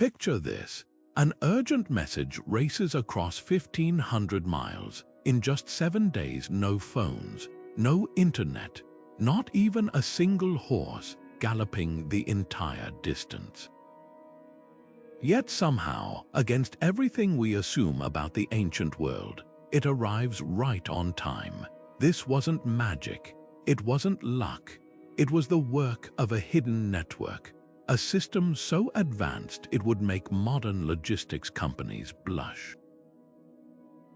Picture this. An urgent message races across 1,500 miles. In just 7 days, no phones, no internet, not even a single horse galloping the entire distance. Yet somehow, against everything we assume about the ancient world, it arrives right on time. This wasn't magic. It wasn't luck. It was the work of a hidden network, a system so advanced it would make modern logistics companies blush.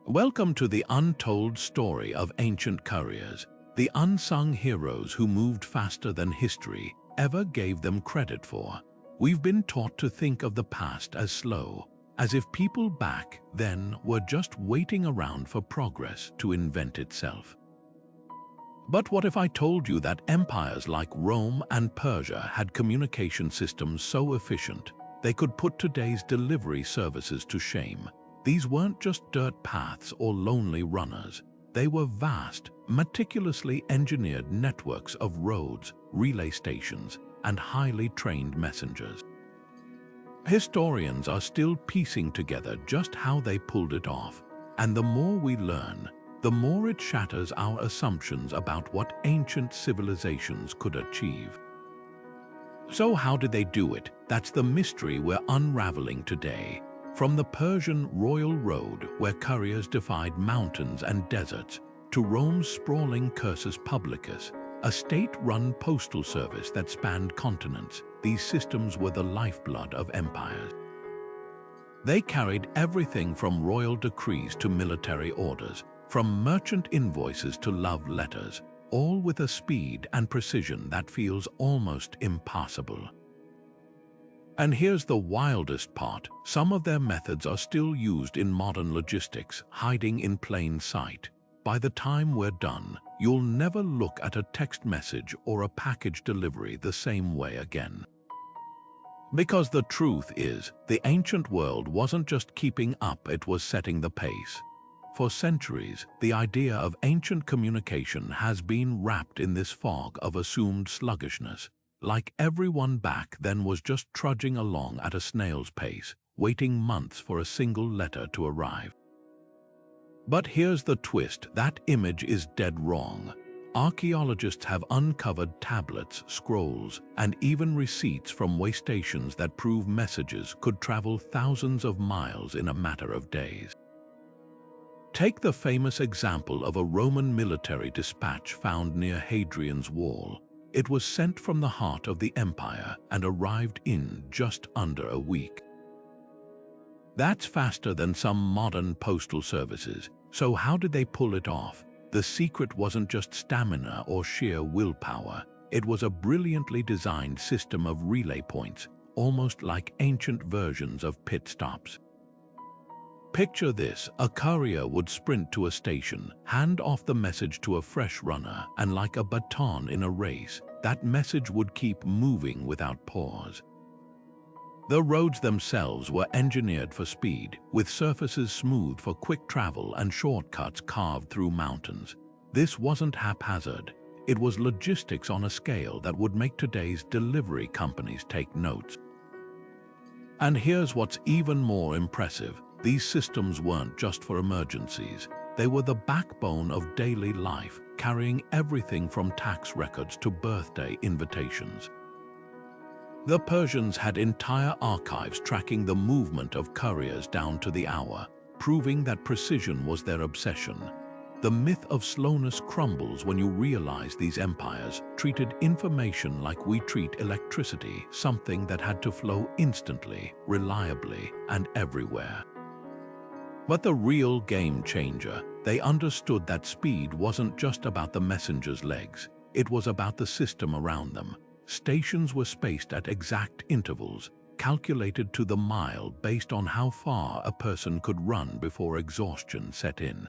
Welcome to the untold story of ancient couriers, the unsung heroes who moved faster than history ever gave them credit for. We've been taught to think of the past as slow, as if people back then were just waiting around for progress to invent itself. But what if I told you that empires like Rome and Persia had communication systems so efficient they could put today's delivery services to shame? These weren't just dirt paths or lonely runners. They were vast, meticulously engineered networks of roads, relay stations, and highly trained messengers. Historians are still piecing together just how they pulled it off, and the more we learn, the more it shatters our assumptions about what ancient civilizations could achieve. So how did they do it? That's the mystery we're unraveling today. From the Persian royal road, where couriers defied mountains and deserts, to Rome's sprawling Cursus Publicus, a state-run postal service that spanned continents, these systems were the lifeblood of empires. They carried everything from royal decrees to military orders, from merchant invoices to love letters, all with a speed and precision that feels almost impossible. And here's the wildest part. Some of their methods are still used in modern logistics, hiding in plain sight. By the time we're done, you'll never look at a text message or a package delivery the same way again. Because the truth is, the ancient world wasn't just keeping up, it was setting the pace. For centuries, the idea of ancient communication has been wrapped in this fog of assumed sluggishness, like everyone back then was just trudging along at a snail's pace, waiting months for a single letter to arrive. But here's the twist, that image is dead wrong. Archaeologists have uncovered tablets, scrolls, and even receipts from way stations that prove messages could travel thousands of miles in a matter of days. Take the famous example of a Roman military dispatch found near Hadrian's Wall. It was sent from the heart of the empire and arrived in just under a week. That's faster than some modern postal services. So how did they pull it off? The secret wasn't just stamina or sheer willpower. It was a brilliantly designed system of relay points, almost like ancient versions of pit stops. Picture this, a courier would sprint to a station, hand off the message to a fresh runner, and like a baton in a race, that message would keep moving without pause. The roads themselves were engineered for speed, with surfaces smooth for quick travel and shortcuts carved through mountains. This wasn't haphazard. It was logistics on a scale that would make today's delivery companies take notes. And here's what's even more impressive. These systems weren't just for emergencies. They were the backbone of daily life, carrying everything from tax records to birthday invitations. The Persians had entire archives tracking the movement of couriers down to the hour, proving that precision was their obsession. The myth of slowness crumbles when you realize these empires treated information like we treat electricity, something that had to flow instantly, reliably, and everywhere. But the real game changer, they understood that speed wasn't just about the messenger's legs, it was about the system around them. Stations were spaced at exact intervals, calculated to the mile based on how far a person could run before exhaustion set in.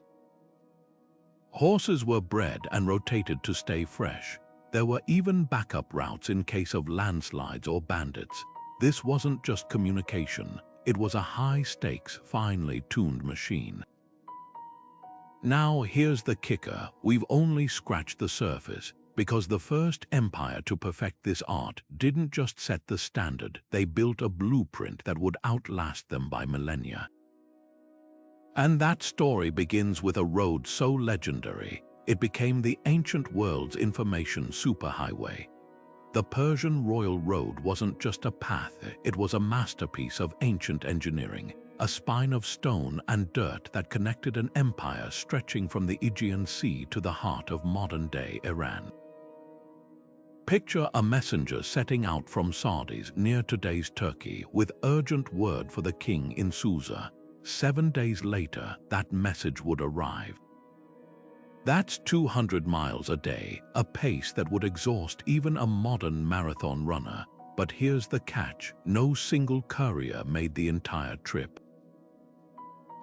Horses were bred and rotated to stay fresh. There were even backup routes in case of landslides or bandits. This wasn't just communication, it was a high-stakes, finely tuned machine. Now here's the kicker, we've only scratched the surface. because the first empire to perfect this art didn't just set the standard, they built a blueprint that would outlast them by millennia. And that story begins with a road so legendary, it became the ancient world's information superhighway. The Persian Royal Road wasn't just a path, it was a masterpiece of ancient engineering, a spine of stone and dirt that connected an empire stretching from the Aegean Sea to the heart of modern-day Iran. Picture a messenger setting out from Sardis near today's Turkey with urgent word for the king in Susa. 7 days later, that message would arrive. That's 200 miles a day, a pace that would exhaust even a modern marathon runner. But here's the catch, no single courier made the entire trip.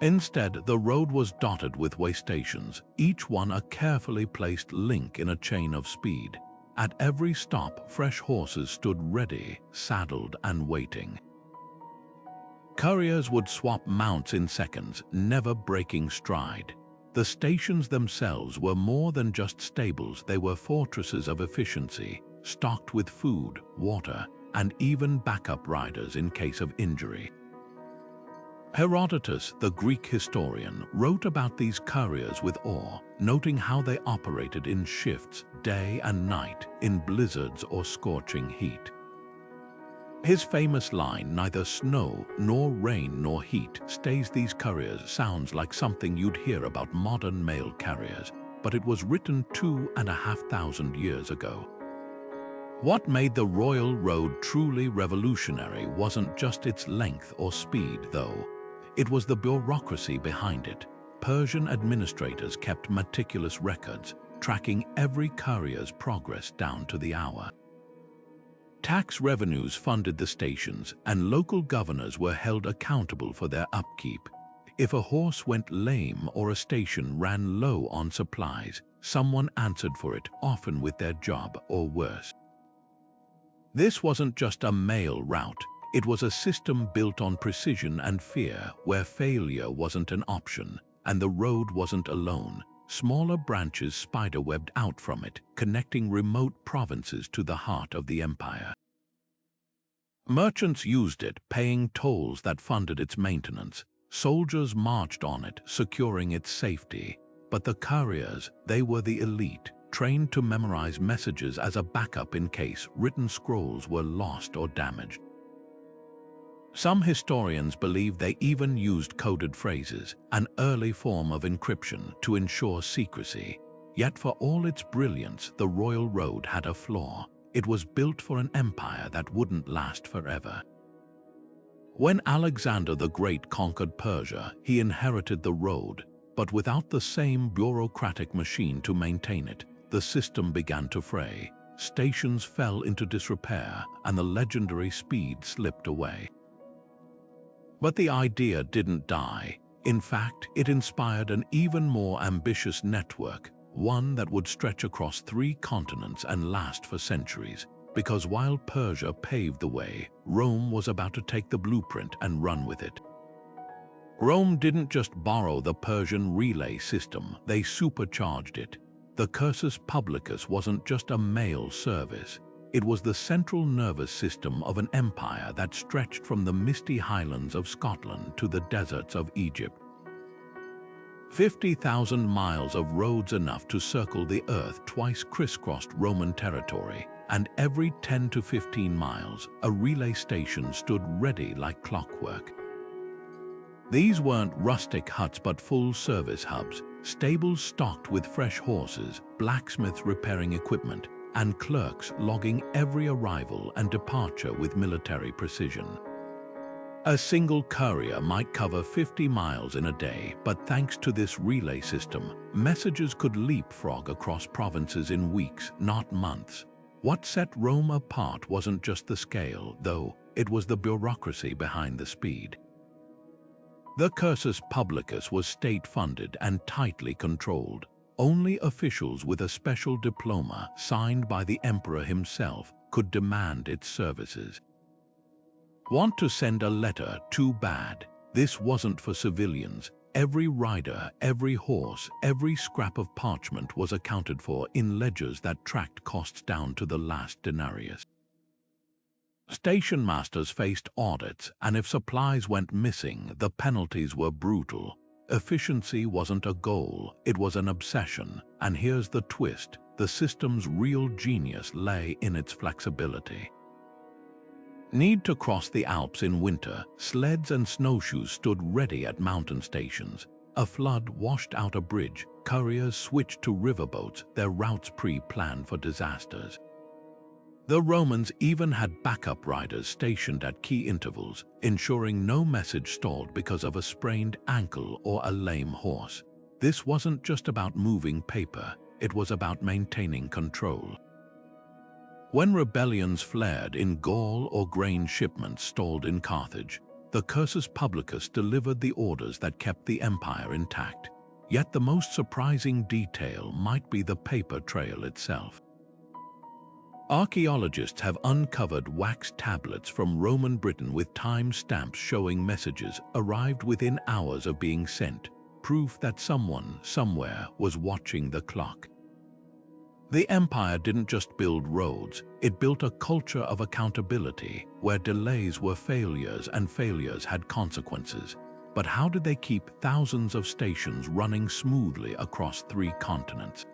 Instead, the road was dotted with way stations, each one a carefully placed link in a chain of speed. At every stop, fresh horses stood ready, saddled and waiting. Couriers would swap mounts in seconds, never breaking stride. The stations themselves were more than just stables, they were fortresses of efficiency, stocked with food, water, and even backup riders in case of injury. Herodotus, the Greek historian, wrote about these couriers with awe, noting how they operated in shifts, day and night, in blizzards or scorching heat. His famous line, "Neither snow, nor rain, nor heat stays these couriers," sounds like something you'd hear about modern mail carriers, but it was written 2,500 years ago. What made the Royal Road truly revolutionary wasn't just its length or speed, though. It was the bureaucracy behind it. Persian administrators kept meticulous records, tracking every courier's progress down to the hour. Tax revenues funded the stations, and local governors were held accountable for their upkeep. If a horse went lame or a station ran low on supplies, someone answered for it, often with their job or worse. This wasn't just a mail route, it was a system built on precision and fear, where failure wasn't an option, and the road wasn't alone. Smaller branches spiderwebbed out from it, connecting remote provinces to the heart of the empire. Merchants used it, paying tolls that funded its maintenance. Soldiers marched on it, securing its safety. But the couriers, they were the elite, trained to memorize messages as a backup in case written scrolls were lost or damaged. Some historians believe they even used coded phrases, an early form of encryption, to ensure secrecy. Yet for all its brilliance, the Royal Road had a flaw. It was built for an empire that wouldn't last forever. When Alexander the Great conquered Persia, he inherited the road, but without the same bureaucratic machine to maintain it, the system began to fray. Stations fell into disrepair, and the legendary speed slipped away. But the idea didn't die. In fact, it inspired an even more ambitious network, one that would stretch across 3 continents and last for centuries. Because while Persia paved the way, Rome was about to take the blueprint and run with it. Rome didn't just borrow the Persian relay system, they supercharged it. The Cursus Publicus wasn't just a mail service. It was the central nervous system of an empire that stretched from the misty highlands of Scotland to the deserts of Egypt. 50,000 miles of roads enough to circle the earth twice crisscrossed Roman territory, and every 10 to 15 miles, a relay station stood ready like clockwork. These weren't rustic huts but full-service hubs, stables stocked with fresh horses, blacksmiths repairing equipment, and clerks logging every arrival and departure with military precision. A single courier might cover 50 miles in a day, but thanks to this relay system, messages could leapfrog across provinces in weeks, not months. What set Rome apart wasn't just the scale, though, it was the bureaucracy behind the speed. The Cursus Publicus was state-funded and tightly controlled. Only officials with a special diploma signed by the emperor himself could demand its services. Want to send a letter? Too bad. This wasn't for civilians. Every rider, every horse, every scrap of parchment was accounted for in ledgers that tracked costs down to the last denarius. Station masters faced audits, and if supplies went missing, the penalties were brutal. Efficiency wasn't a goal, it was an obsession. And here's the twist: the system's real genius lay in its flexibility. Need to cross the Alps in winter, sleds and snowshoes stood ready at mountain stations. A flood washed out a bridge, couriers switched to riverboats, their routes pre-planned for disasters. The Romans even had backup riders stationed at key intervals, ensuring no message stalled because of a sprained ankle or a lame horse. This wasn't just about moving paper, it was about maintaining control. When rebellions flared in Gaul or grain shipments stalled in Carthage, the Cursus Publicus delivered the orders that kept the empire intact. Yet the most surprising detail might be the paper trail itself. Archaeologists have uncovered wax tablets from Roman Britain with time stamps showing messages arrived within hours of being sent, proof that someone, somewhere, was watching the clock. The empire didn't just build roads, it built a culture of accountability where delays were failures and failures had consequences. But how did they keep thousands of stations running smoothly across 3 continents?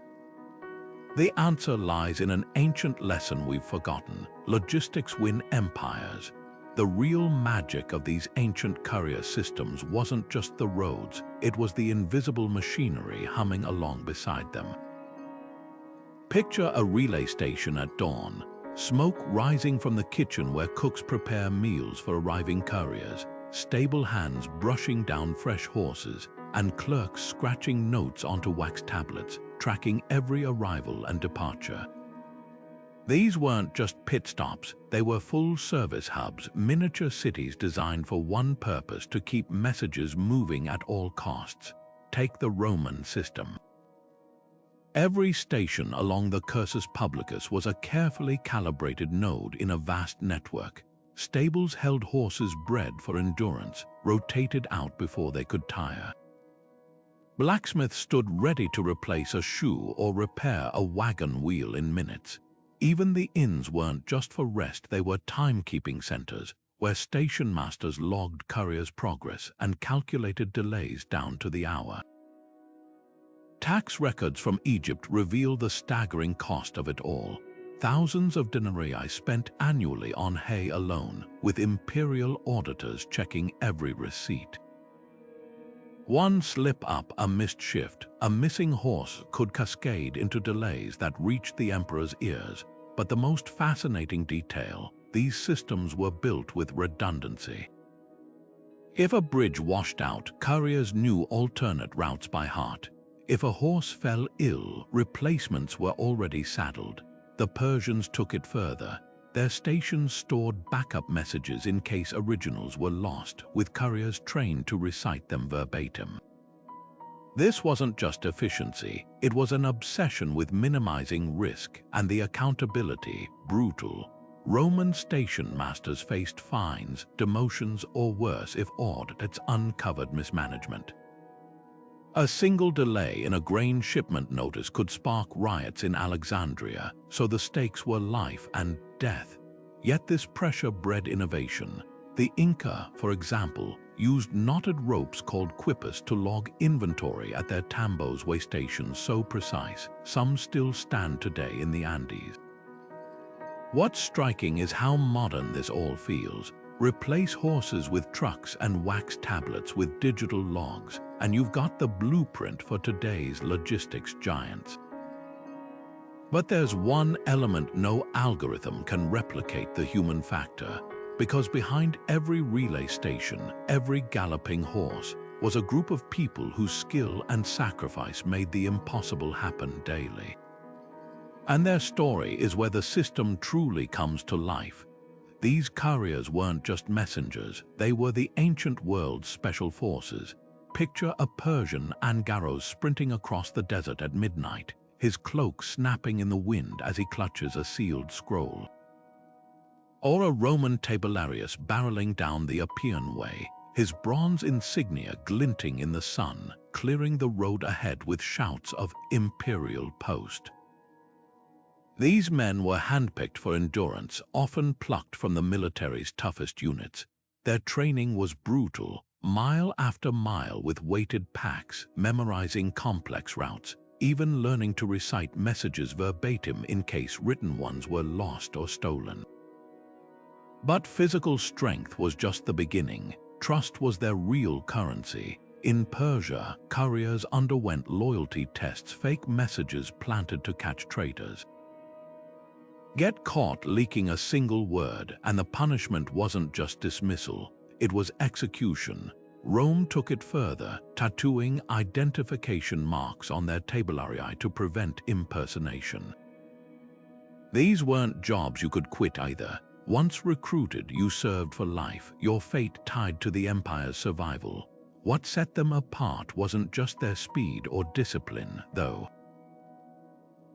The answer lies in an ancient lesson we've forgotten: logistics win empires. The real magic of these ancient courier systems wasn't just the roads, it was the invisible machinery humming along beside them. Picture a relay station at dawn, smoke rising from the kitchen where cooks prepare meals for arriving couriers, stable hands brushing down fresh horses, and clerks scratching notes onto wax tablets, tracking every arrival and departure. These weren't just pit stops, they were full-service hubs, miniature cities designed for one purpose: to keep messages moving at all costs. Take the Roman system. Every station along the Cursus Publicus was a carefully calibrated node in a vast network. Stables held horses bred for endurance, rotated out before they could tire. Blacksmiths stood ready to replace a shoe or repair a wagon wheel in minutes. Even the inns weren't just for rest, they were timekeeping centers, where station masters logged couriers' progress and calculated delays down to the hour. Tax records from Egypt reveal the staggering cost of it all. Thousands of denarii spent annually on hay alone, with imperial auditors checking every receipt. One slip-up, a missed shift, a missing horse could cascade into delays that reached the emperor's ears. But the most fascinating detail: these systems were built with redundancy. If a bridge washed out, couriers knew alternate routes by heart. If a horse fell ill, replacements were already saddled. The Persians took it further. Their stations stored backup messages in case originals were lost, with couriers trained to recite them verbatim. This wasn't just efficiency, it was an obsession with minimizing risk, and the accountability brutal. Roman station masters faced fines, demotions, or worse if audits uncovered mismanagement. A single delay in a grain shipment notice could spark riots in Alexandria, so the stakes were life and death. Yet this pressure bred innovation. The Inca, for example, used knotted ropes called quippers to log inventory at their tambos way stations so precise, some still stand today in the Andes. What's striking is how modern this all feels. Replace horses with trucks and wax tablets with digital logs, and you've got the blueprint for today's logistics giants. But there's one element no algorithm can replicate: the human factor. Because behind every relay station, every galloping horse, was a group of people whose skill and sacrifice made the impossible happen daily. And their story is where the system truly comes to life. These couriers weren't just messengers, they were the ancient world's special forces. Picture a Persian Angaros sprinting across the desert at midnight, his cloak snapping in the wind as he clutches a sealed scroll. Or a Roman Tabularius barreling down the Appian Way, his bronze insignia glinting in the sun, clearing the road ahead with shouts of "Imperial Post." These men were handpicked for endurance, often plucked from the military's toughest units. Their training was brutal, mile after mile with weighted packs, memorizing complex routes, even learning to recite messages verbatim in case written ones were lost or stolen. But physical strength was just the beginning. Trust was their real currency. In Persia, couriers underwent loyalty tests, fake messages planted to catch traitors. Get caught leaking a single word, and the punishment wasn't just dismissal, it was execution. Rome took it further, tattooing identification marks on their tabularii to prevent impersonation. These weren't jobs you could quit either. Once recruited, you served for life, your fate tied to the empire's survival. What set them apart wasn't just their speed or discipline, though.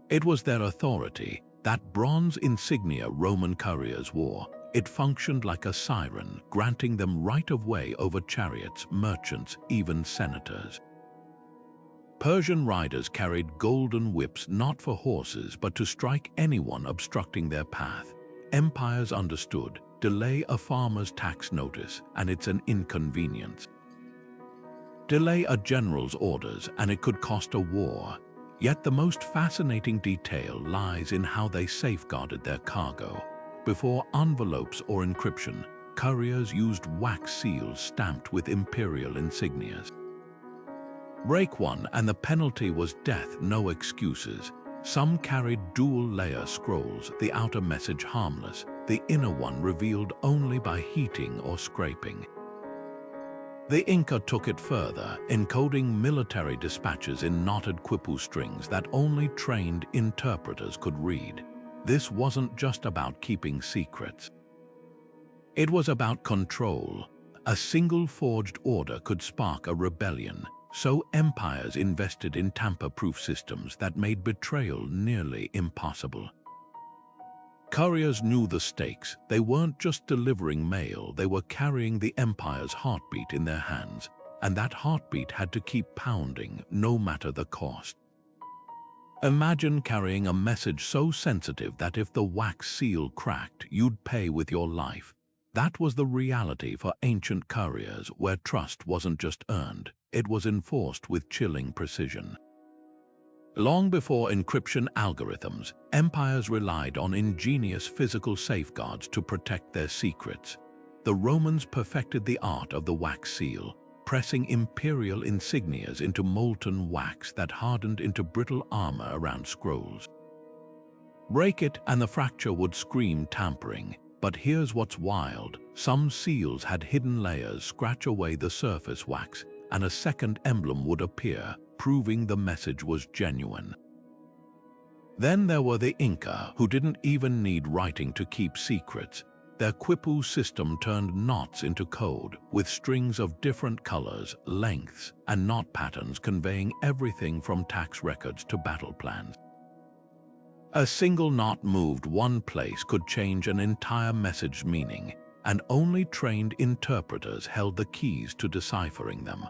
It was their authority. That bronze insignia Roman couriers wore, it functioned like a siren, granting them right-of-way over chariots, merchants, even senators. Persian riders carried golden whips not for horses but to strike anyone obstructing their path. Empires understood, delay a farmer's tax notice and it's an inconvenience. Delay a general's orders and it could cost a war. Yet the most fascinating detail lies in how they safeguarded their cargo. Before envelopes or encryption, couriers used wax seals stamped with imperial insignias. Break one and the penalty was death, no excuses. Some carried dual-layer scrolls, the outer message harmless, the inner one revealed only by heating or scraping. The Inca took it further, encoding military dispatches in knotted quipu strings that only trained interpreters could read. This wasn't just about keeping secrets. It was about control. A single forged order could spark a rebellion, so empires invested in tamper-proof systems that made betrayal nearly impossible. Couriers knew the stakes. They weren't just delivering mail, they were carrying the empire's heartbeat in their hands, and that heartbeat had to keep pounding, no matter the cost. Imagine carrying a message so sensitive that if the wax seal cracked, you'd pay with your life. That was the reality for ancient couriers, where trust wasn't just earned, it was enforced with chilling precision. Long before encryption algorithms, empires relied on ingenious physical safeguards to protect their secrets. The Romans perfected the art of the wax seal, pressing imperial insignias into molten wax that hardened into brittle armor around scrolls. Break it and the fracture would scream tampering. But here's what's wild. Some seals had hidden layers. Scratch away the surface wax, and a second emblem would appear, proving the message was genuine. Then there were the Inca, who didn't even need writing to keep secrets. Their quipu system turned knots into code, with strings of different colors, lengths, and knot patterns conveying everything from tax records to battle plans. A single knot moved one place could change an entire message's meaning, and only trained interpreters held the keys to deciphering them.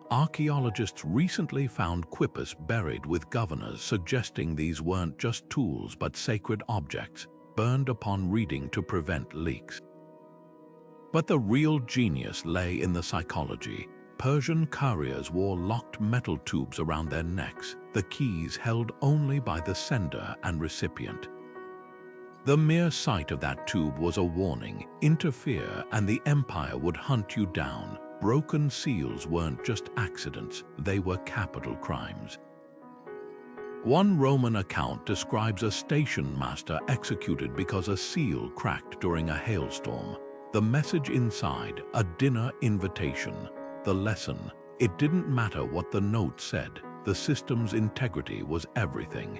Archaeologists recently found quipus buried with governors, suggesting these weren't just tools but sacred objects, burned upon reading to prevent leaks. But the real genius lay in the psychology. Persian couriers wore locked metal tubes around their necks, the keys held only by the sender and recipient. The mere sight of that tube was a warning. Interfere and the empire would hunt you down. Broken seals weren't just accidents, they were capital crimes. One Roman account describes a station master executed because a seal cracked during a hailstorm. The message inside, a dinner invitation. The lesson, it didn't matter what the note said, the system's integrity was everything.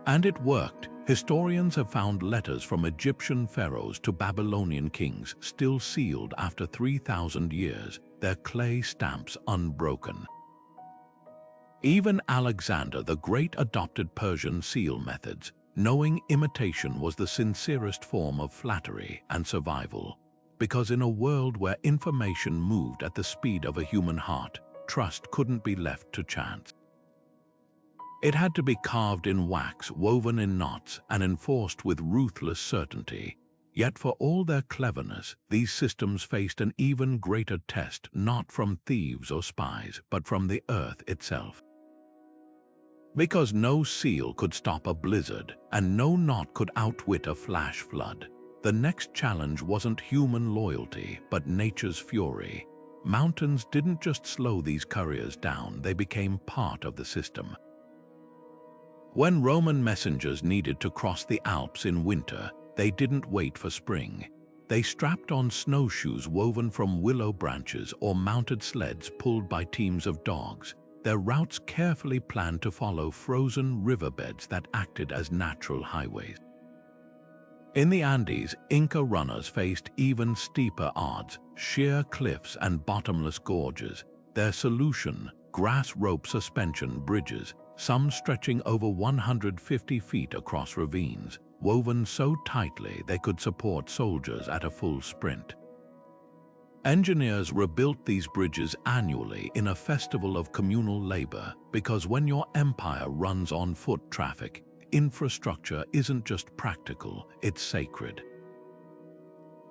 And it worked. Historians have found letters from Egyptian pharaohs to Babylonian kings still sealed after 3,000 years, their clay stamps unbroken. Even Alexander the Great adopted Persian seal methods, knowing imitation was the sincerest form of flattery and survival. because in a world where information moved at the speed of a human heart, trust couldn't be left to chance. It had to be carved in wax, woven in knots, and enforced with ruthless certainty. Yet for all their cleverness, these systems faced an even greater test, not from thieves or spies, but from the earth itself. Because no seal could stop a blizzard, and no knot could outwit a flash flood, the next challenge wasn't human loyalty, but nature's fury. Mountains didn't just slow these couriers down, they became part of the system. When Roman messengers needed to cross the Alps in winter, they didn't wait for spring. They strapped on snowshoes woven from willow branches or mounted sleds pulled by teams of dogs, their routes carefully planned to follow frozen riverbeds that acted as natural highways. In the Andes, Inca runners faced even steeper odds, sheer cliffs and bottomless gorges. Their solution, grass rope suspension bridges, some stretching over 150 feet across ravines, woven so tightly they could support soldiers at a full sprint. Engineers rebuilt these bridges annually in a festival of communal labor, because when your empire runs on foot traffic, infrastructure isn't just practical, it's sacred.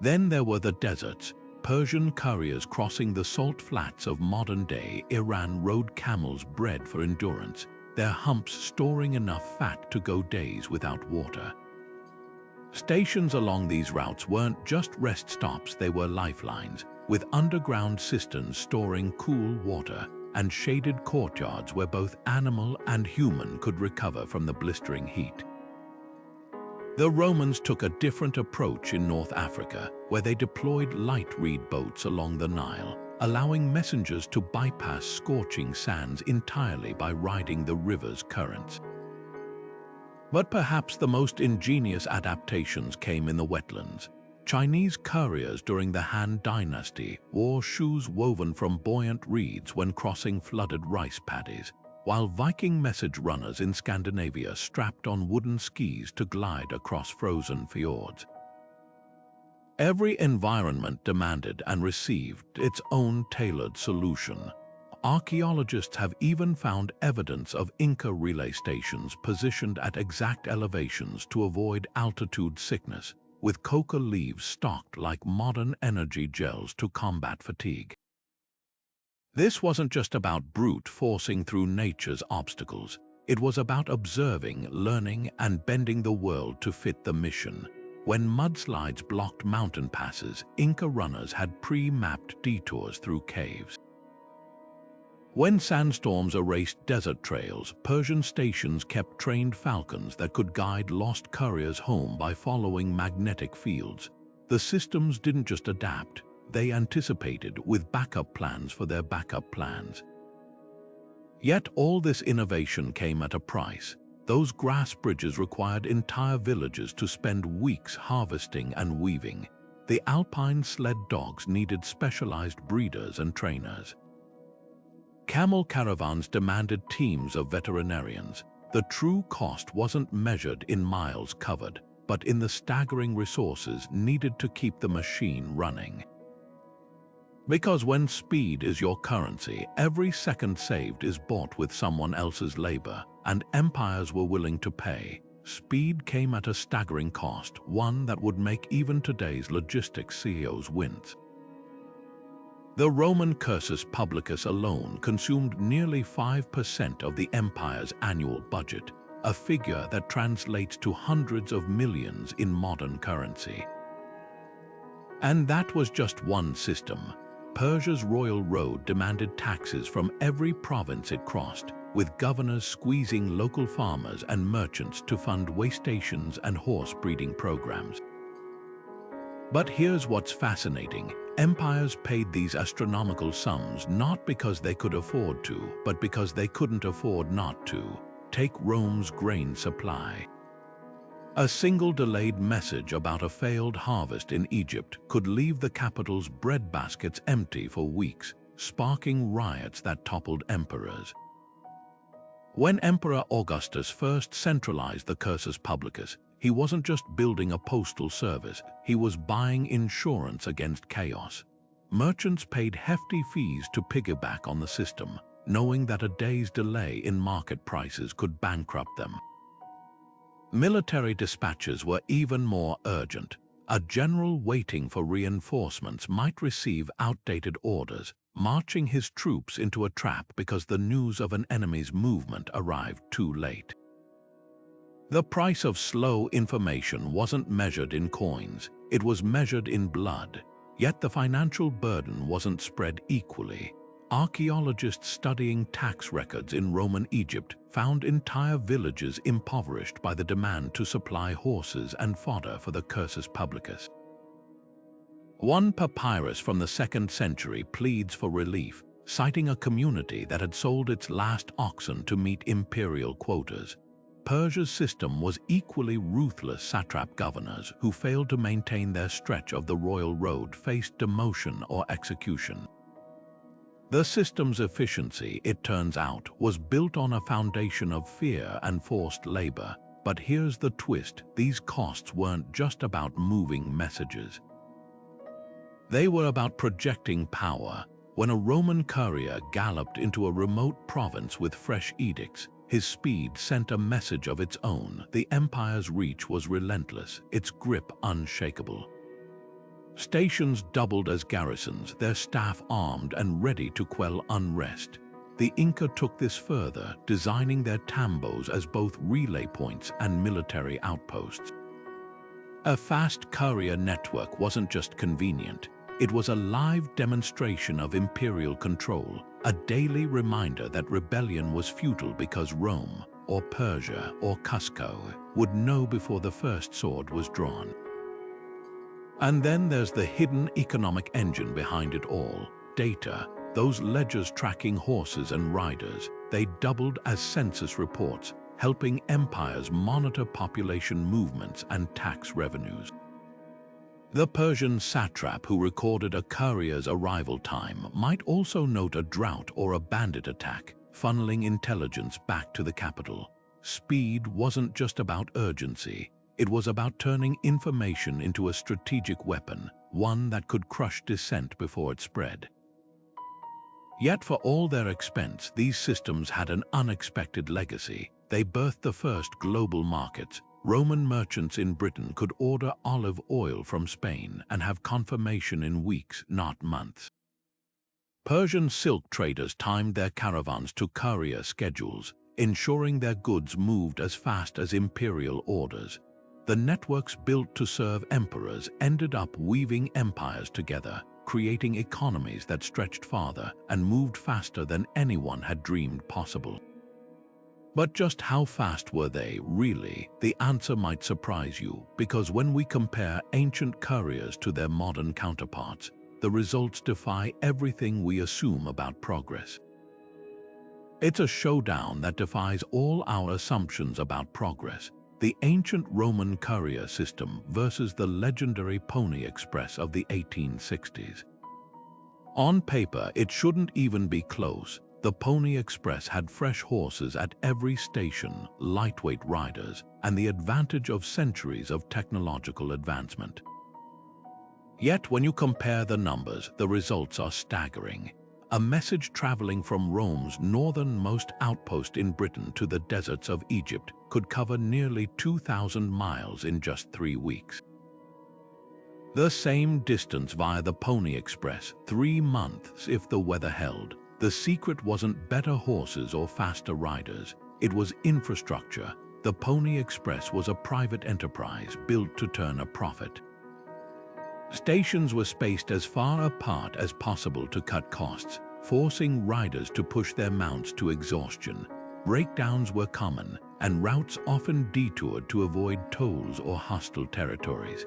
Then there were the deserts. Persian couriers crossing the salt flats of modern-day Iran rode camels bred for endurance, their humps storing enough fat to go days without water. Stations along these routes weren't just rest stops, they were lifelines, with underground cisterns storing cool water and shaded courtyards where both animal and human could recover from the blistering heat. The Romans took a different approach in North Africa, where they deployed light reed boats along the Nile, allowing messengers to bypass scorching sands entirely by riding the river's currents. But perhaps the most ingenious adaptations came in the wetlands. Chinese couriers during the Han Dynasty wore shoes woven from buoyant reeds when crossing flooded rice paddies, while Viking message runners in Scandinavia strapped on wooden skis to glide across frozen fjords. Every environment demanded and received its own tailored solution. Archaeologists have even found evidence of Inca relay stations positioned at exact elevations to avoid altitude sickness, with coca leaves stocked like modern energy gels to combat fatigue. This wasn't just about brute forcing through nature's obstacles. It was about observing, learning, and bending the world to fit the mission. When mudslides blocked mountain passes, Inca runners had pre-mapped detours through caves. When sandstorms erased desert trails, Persian stations kept trained falcons that could guide lost couriers home by following magnetic fields. The systems didn't just adapt, they anticipated, with backup plans for their backup plans. Yet all this innovation came at a price. Those grass bridges required entire villages to spend weeks harvesting and weaving. The alpine sled dogs needed specialized breeders and trainers. Camel caravans demanded teams of veterinarians. The true cost wasn't measured in miles covered, but in the staggering resources needed to keep the machine running. Because when speed is your currency, every second saved is bought with someone else's labor, and empires were willing to pay. Speed came at a staggering cost, one that would make even today's logistics CEOs wince. The Roman Cursus Publicus alone consumed nearly 5% of the empire's annual budget, a figure that translates to hundreds of millions in modern currency. And that was just one system. Persia's royal road demanded taxes from every province it crossed, with governors squeezing local farmers and merchants to fund way stations and horse breeding programs. But here's what's fascinating. Empires paid these astronomical sums not because they could afford to, but because they couldn't afford not to. Take Rome's grain supply. A single delayed message about a failed harvest in Egypt could leave the capital's bread baskets empty for weeks, sparking riots that toppled emperors. When Emperor Augustus first centralized the Cursus Publicus, He wasn't just building a postal service, he was buying insurance against chaos. Merchants paid hefty fees to piggyback on the system, knowing that a day's delay in market prices could bankrupt them. Military dispatches were even more urgent. A general waiting for reinforcements might receive outdated orders, marching his troops into a trap because the news of an enemy's movement arrived too late. The price of slow information wasn't measured in coins, it was measured in blood. Yet the financial burden wasn't spread equally. Archaeologists studying tax records in Roman Egypt found entire villages impoverished by the demand to supply horses and fodder for the Cursus Publicus. One papyrus from the 2nd century pleads for relief, citing a community that had sold its last oxen to meet imperial quotas. Persia's system was equally ruthless. Satrap governors who failed to maintain their stretch of the royal road faced demotion or execution. The system's efficiency, it turns out, was built on a foundation of fear and forced labor. But here's the twist: these costs weren't just about moving messages. They were about projecting power. When a Roman courier galloped into a remote province with fresh edicts, his speed sent a message of its own. The empire's reach was relentless, its grip unshakable. Stations doubled as garrisons, their staff armed and ready to quell unrest. The Inca took this further, designing their tambos as both relay points and military outposts. A fast courier network wasn't just convenient, it was a live demonstration of imperial control, a daily reminder that rebellion was futile because Rome, or Persia, or Cusco would know before the first sword was drawn. And then there's the hidden economic engine behind it all: data. Those ledgers tracking horses and riders, they doubled as census reports, helping empires monitor population movements and tax revenues. The Persian satrap who recorded a courier's arrival time might also note a drought or a bandit attack, funneling intelligence back to the capital. Speed wasn't just about urgency. It was about turning information into a strategic weapon, one that could crush dissent before it spread. Yet for all their expense, these systems had an unexpected legacy. They birthed the first global markets. Roman merchants in Britain could order olive oil from Spain and have confirmation in weeks, not months. Persian silk traders timed their caravans to courier schedules, ensuring their goods moved as fast as imperial orders. The networks built to serve emperors ended up weaving empires together, creating economies that stretched farther and moved faster than anyone had dreamed possible. But just how fast were they, really? The answer might surprise you, because when we compare ancient couriers to their modern counterparts, the results defy everything we assume about progress. It's a showdown that defies all our assumptions about progress. The ancient Roman courier system versus the legendary Pony Express of the 1860s. On paper, it shouldn't even be close. The Pony Express had fresh horses at every station, lightweight riders, and the advantage of centuries of technological advancement. Yet when you compare the numbers, the results are staggering. A message traveling from Rome's northernmost outpost in Britain to the deserts of Egypt could cover nearly 2,000 miles in just 3 weeks. The same distance via the Pony Express, 3 months if the weather held. The secret wasn't better horses or faster riders, it was infrastructure. The Pony Express was a private enterprise built to turn a profit. Stations were spaced as far apart as possible to cut costs, forcing riders to push their mounts to exhaustion. Breakdowns were common, and routes often detoured to avoid tolls or hostile territories.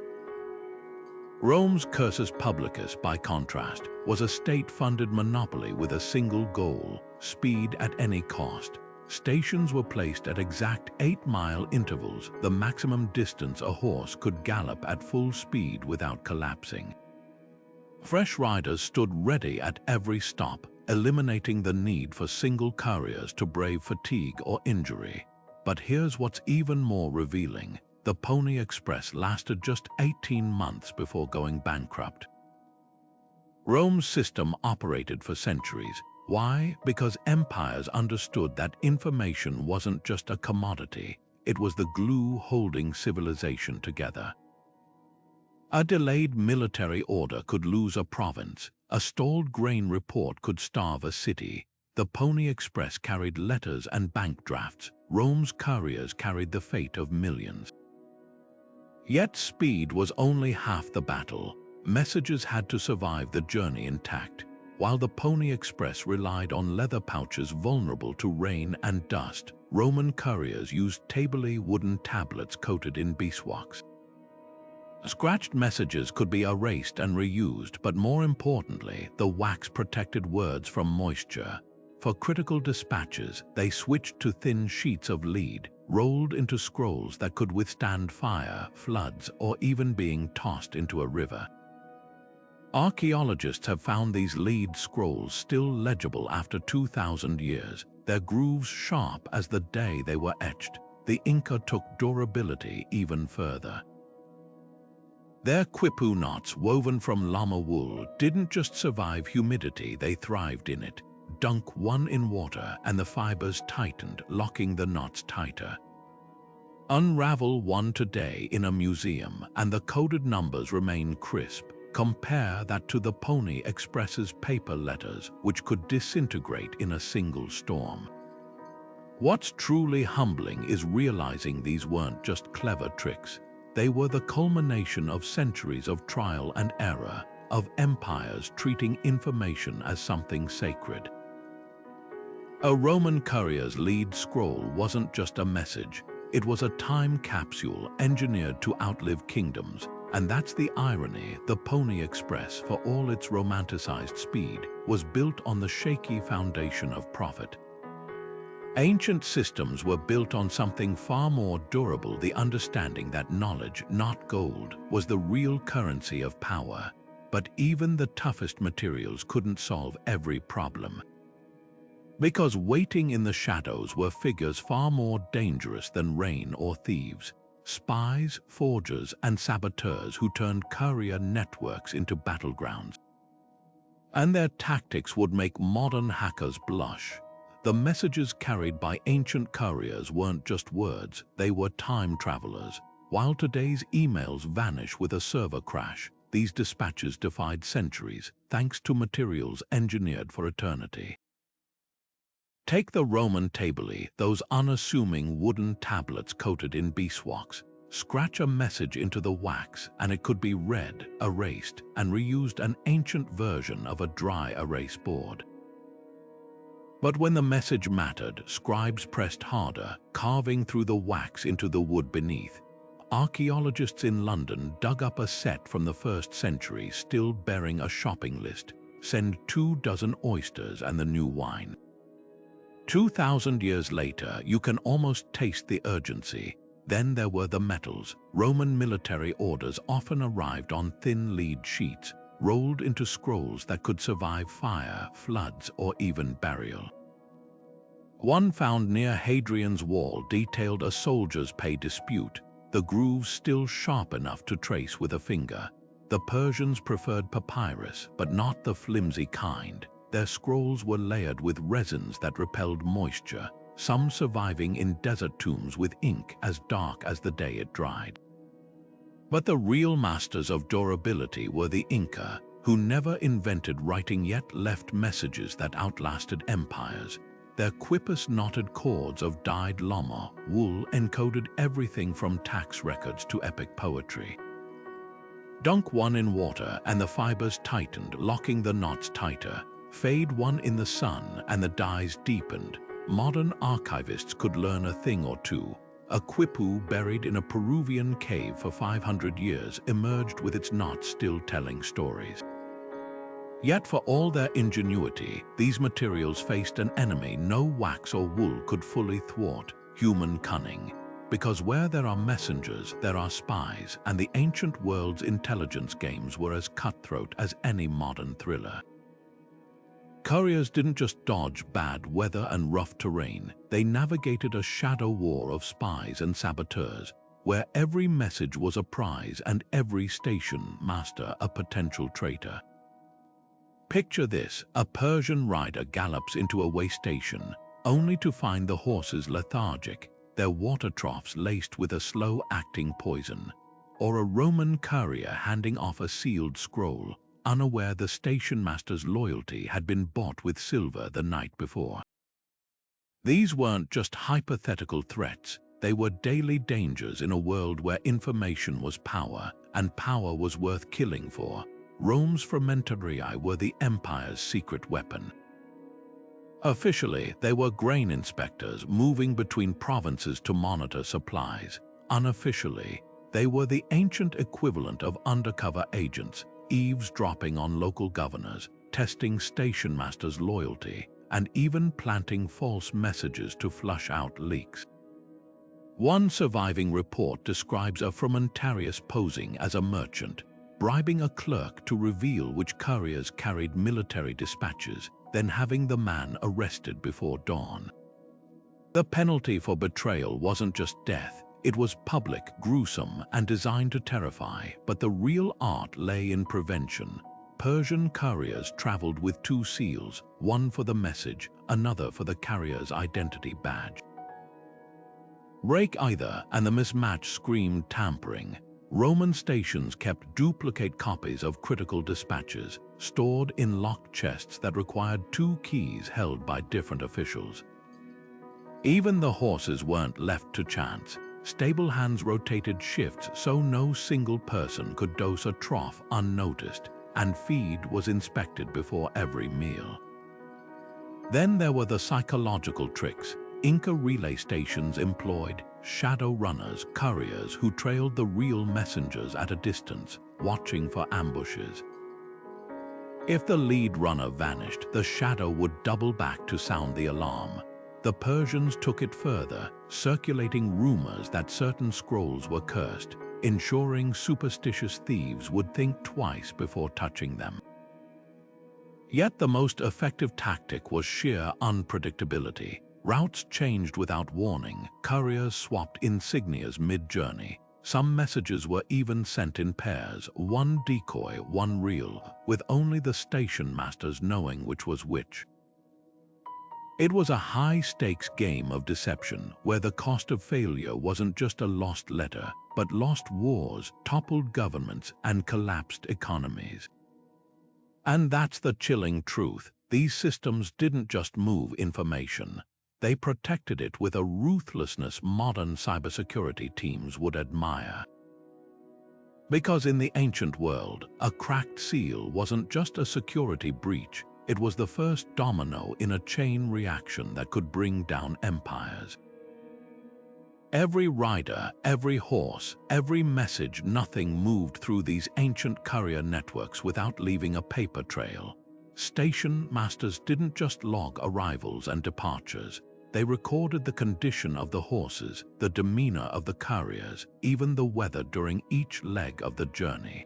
Rome's Cursus Publicus, by contrast, was a state-funded monopoly with a single goal: speed at any cost. Stations were placed at exact 8-mile intervals, the maximum distance a horse could gallop at full speed without collapsing. Fresh riders stood ready at every stop, eliminating the need for single couriers to brave fatigue or injury. But here's what's even more revealing. the Pony Express lasted just 18 months before going bankrupt. Rome's system operated for centuries. Why? Because empires understood that information wasn't just a commodity, it was the glue holding civilization together. A delayed military order could lose a province, a stalled grain report could starve a city. The Pony Express carried letters and bank drafts. Rome's couriers carried the fate of millions. Yet speed was only half the battle. Messages had to survive the journey intact, while the Pony Express relied on leather pouches vulnerable to rain and dust. Roman couriers used tably wooden tablets coated in beeswax. Scratched messages could be erased and reused, but more importantly, the wax protected words from moisture. For critical dispatches, they switched to thin sheets of lead, rolled into scrolls that could withstand fire, floods, or even being tossed into a river. Archaeologists have found these lead scrolls still legible after 2,000 years, their grooves sharp as the day they were etched. The Inca took durability even further. Their quipu knots, woven from llama wool, didn't just survive humidity, they thrived in it. Dunk one in water and the fibers tightened, locking the knots tighter. Unravel one today in a museum and the coded numbers remain crisp. Compare that to the Pony Express's paper letters, which could disintegrate in a single storm. What's truly humbling is realizing these weren't just clever tricks. They were the culmination of centuries of trial and error, of empires treating information as something sacred. A Roman courier's lead scroll wasn't just a message, it was a time capsule engineered to outlive kingdoms. And that's the irony. The Pony Express, for all its romanticized speed, was built on the shaky foundation of profit. Ancient systems were built on something far more durable, the understanding that knowledge, not gold, was the real currency of power. But even the toughest materials couldn't solve every problem. Because waiting in the shadows were figures far more dangerous than rain or thieves. Spies, forgers, and saboteurs who turned courier networks into battlegrounds. And their tactics would make modern hackers blush. The messages carried by ancient couriers weren't just words, they were time travelers. While today's emails vanish with a server crash, these dispatches defied centuries, thanks to materials engineered for eternity. Take the Roman tabulae, those unassuming wooden tablets coated in beeswax. Scratch a message into the wax and it could be read, erased, and reused, an ancient version of a dry erase board. But when the message mattered, scribes pressed harder, carving through the wax into the wood beneath. Archaeologists in London dug up a set from the 1st century still bearing a shopping list. Send 24 oysters and the new wine. 2,000 years later, you can almost taste the urgency. Then there were the metals. Roman military orders often arrived on thin lead sheets, rolled into scrolls that could survive fire, floods, or even burial. One found near Hadrian's Wall detailed a soldier's pay dispute, the grooves still sharp enough to trace with a finger. The Persians preferred papyrus, but not the flimsy kind. Their scrolls were layered with resins that repelled moisture, some surviving in desert tombs with ink as dark as the day it dried. But the real masters of durability were the Inca, who never invented writing yet left messages that outlasted empires. Their quipus knotted cords of dyed llama wool encoded everything from tax records to epic poetry. Dunk one in water and the fibers tightened, locking the knots tighter. Fade one in the sun and the dyes deepened. Modern archivists could learn a thing or two. A quipu buried in a Peruvian cave for 500 years emerged with its knots still telling stories. Yet for all their ingenuity, these materials faced an enemy no wax or wool could fully thwart: human cunning. Because where there are messengers, there are spies, and the ancient world's intelligence games were as cutthroat as any modern thriller. Couriers didn't just dodge bad weather and rough terrain, they navigated a shadow war of spies and saboteurs. where every message was a prize and every station master a potential traitor. Picture this: a Persian rider gallops into a way station, only to find the horses lethargic, their water troughs laced with a slow-acting poison, or a Roman courier handing off a sealed scroll, unaware the station master's loyalty had been bought with silver the night before. These weren't just hypothetical threats, they were daily dangers in a world where information was power, and power was worth killing for. Rome's fragmentarii were the empire's secret weapon. Officially, they were grain inspectors moving between provinces to monitor supplies. Unofficially, they were the ancient equivalent of undercover agents, eavesdropping on local governors, testing station masters' loyalty, and even planting false messages to flush out leaks. One surviving report describes a fragmentarius posing as a merchant, bribing a clerk to reveal which couriers carried military dispatches, then having the man arrested before dawn. The penalty for betrayal wasn't just death, it was public, gruesome, and designed to terrify, but the real art lay in prevention. Persian couriers traveled with two seals, one for the message, another for the carrier's identity badge. Break either, and the mismatch screamed tampering. Roman stations kept duplicate copies of critical dispatches, stored in locked chests that required two keys held by different officials. Even the horses weren't left to chance. Stable hands rotated shifts so no single person could dose a trough unnoticed, and feed was inspected before every meal. Then there were the psychological tricks. Inca relay stations employed shadow runners, couriers who trailed the real messengers at a distance, watching for ambushes. If the lead runner vanished, the shadow would double back to sound the alarm. The Persians took it further, circulating rumors that certain scrolls were cursed, ensuring superstitious thieves would think twice before touching them. Yet the most effective tactic was sheer unpredictability. Routes changed without warning, couriers swapped insignias mid-journey. Some messages were even sent in pairs, one decoy, one real, with only the station masters knowing which was which. It was a high-stakes game of deception, where the cost of failure wasn't just a lost letter, but lost wars, toppled governments, and collapsed economies. And that's the chilling truth. These systems didn't just move information. They protected it with a ruthlessness modern cybersecurity teams would admire. Because in the ancient world, a cracked seal wasn't just a security breach, it was the first domino in a chain reaction that could bring down empires. Every rider, every horse, every message, nothing moved through these ancient courier networks without leaving a paper trail. Station masters didn't just log arrivals and departures. They recorded the condition of the horses, the demeanor of the couriers, even the weather during each leg of the journey.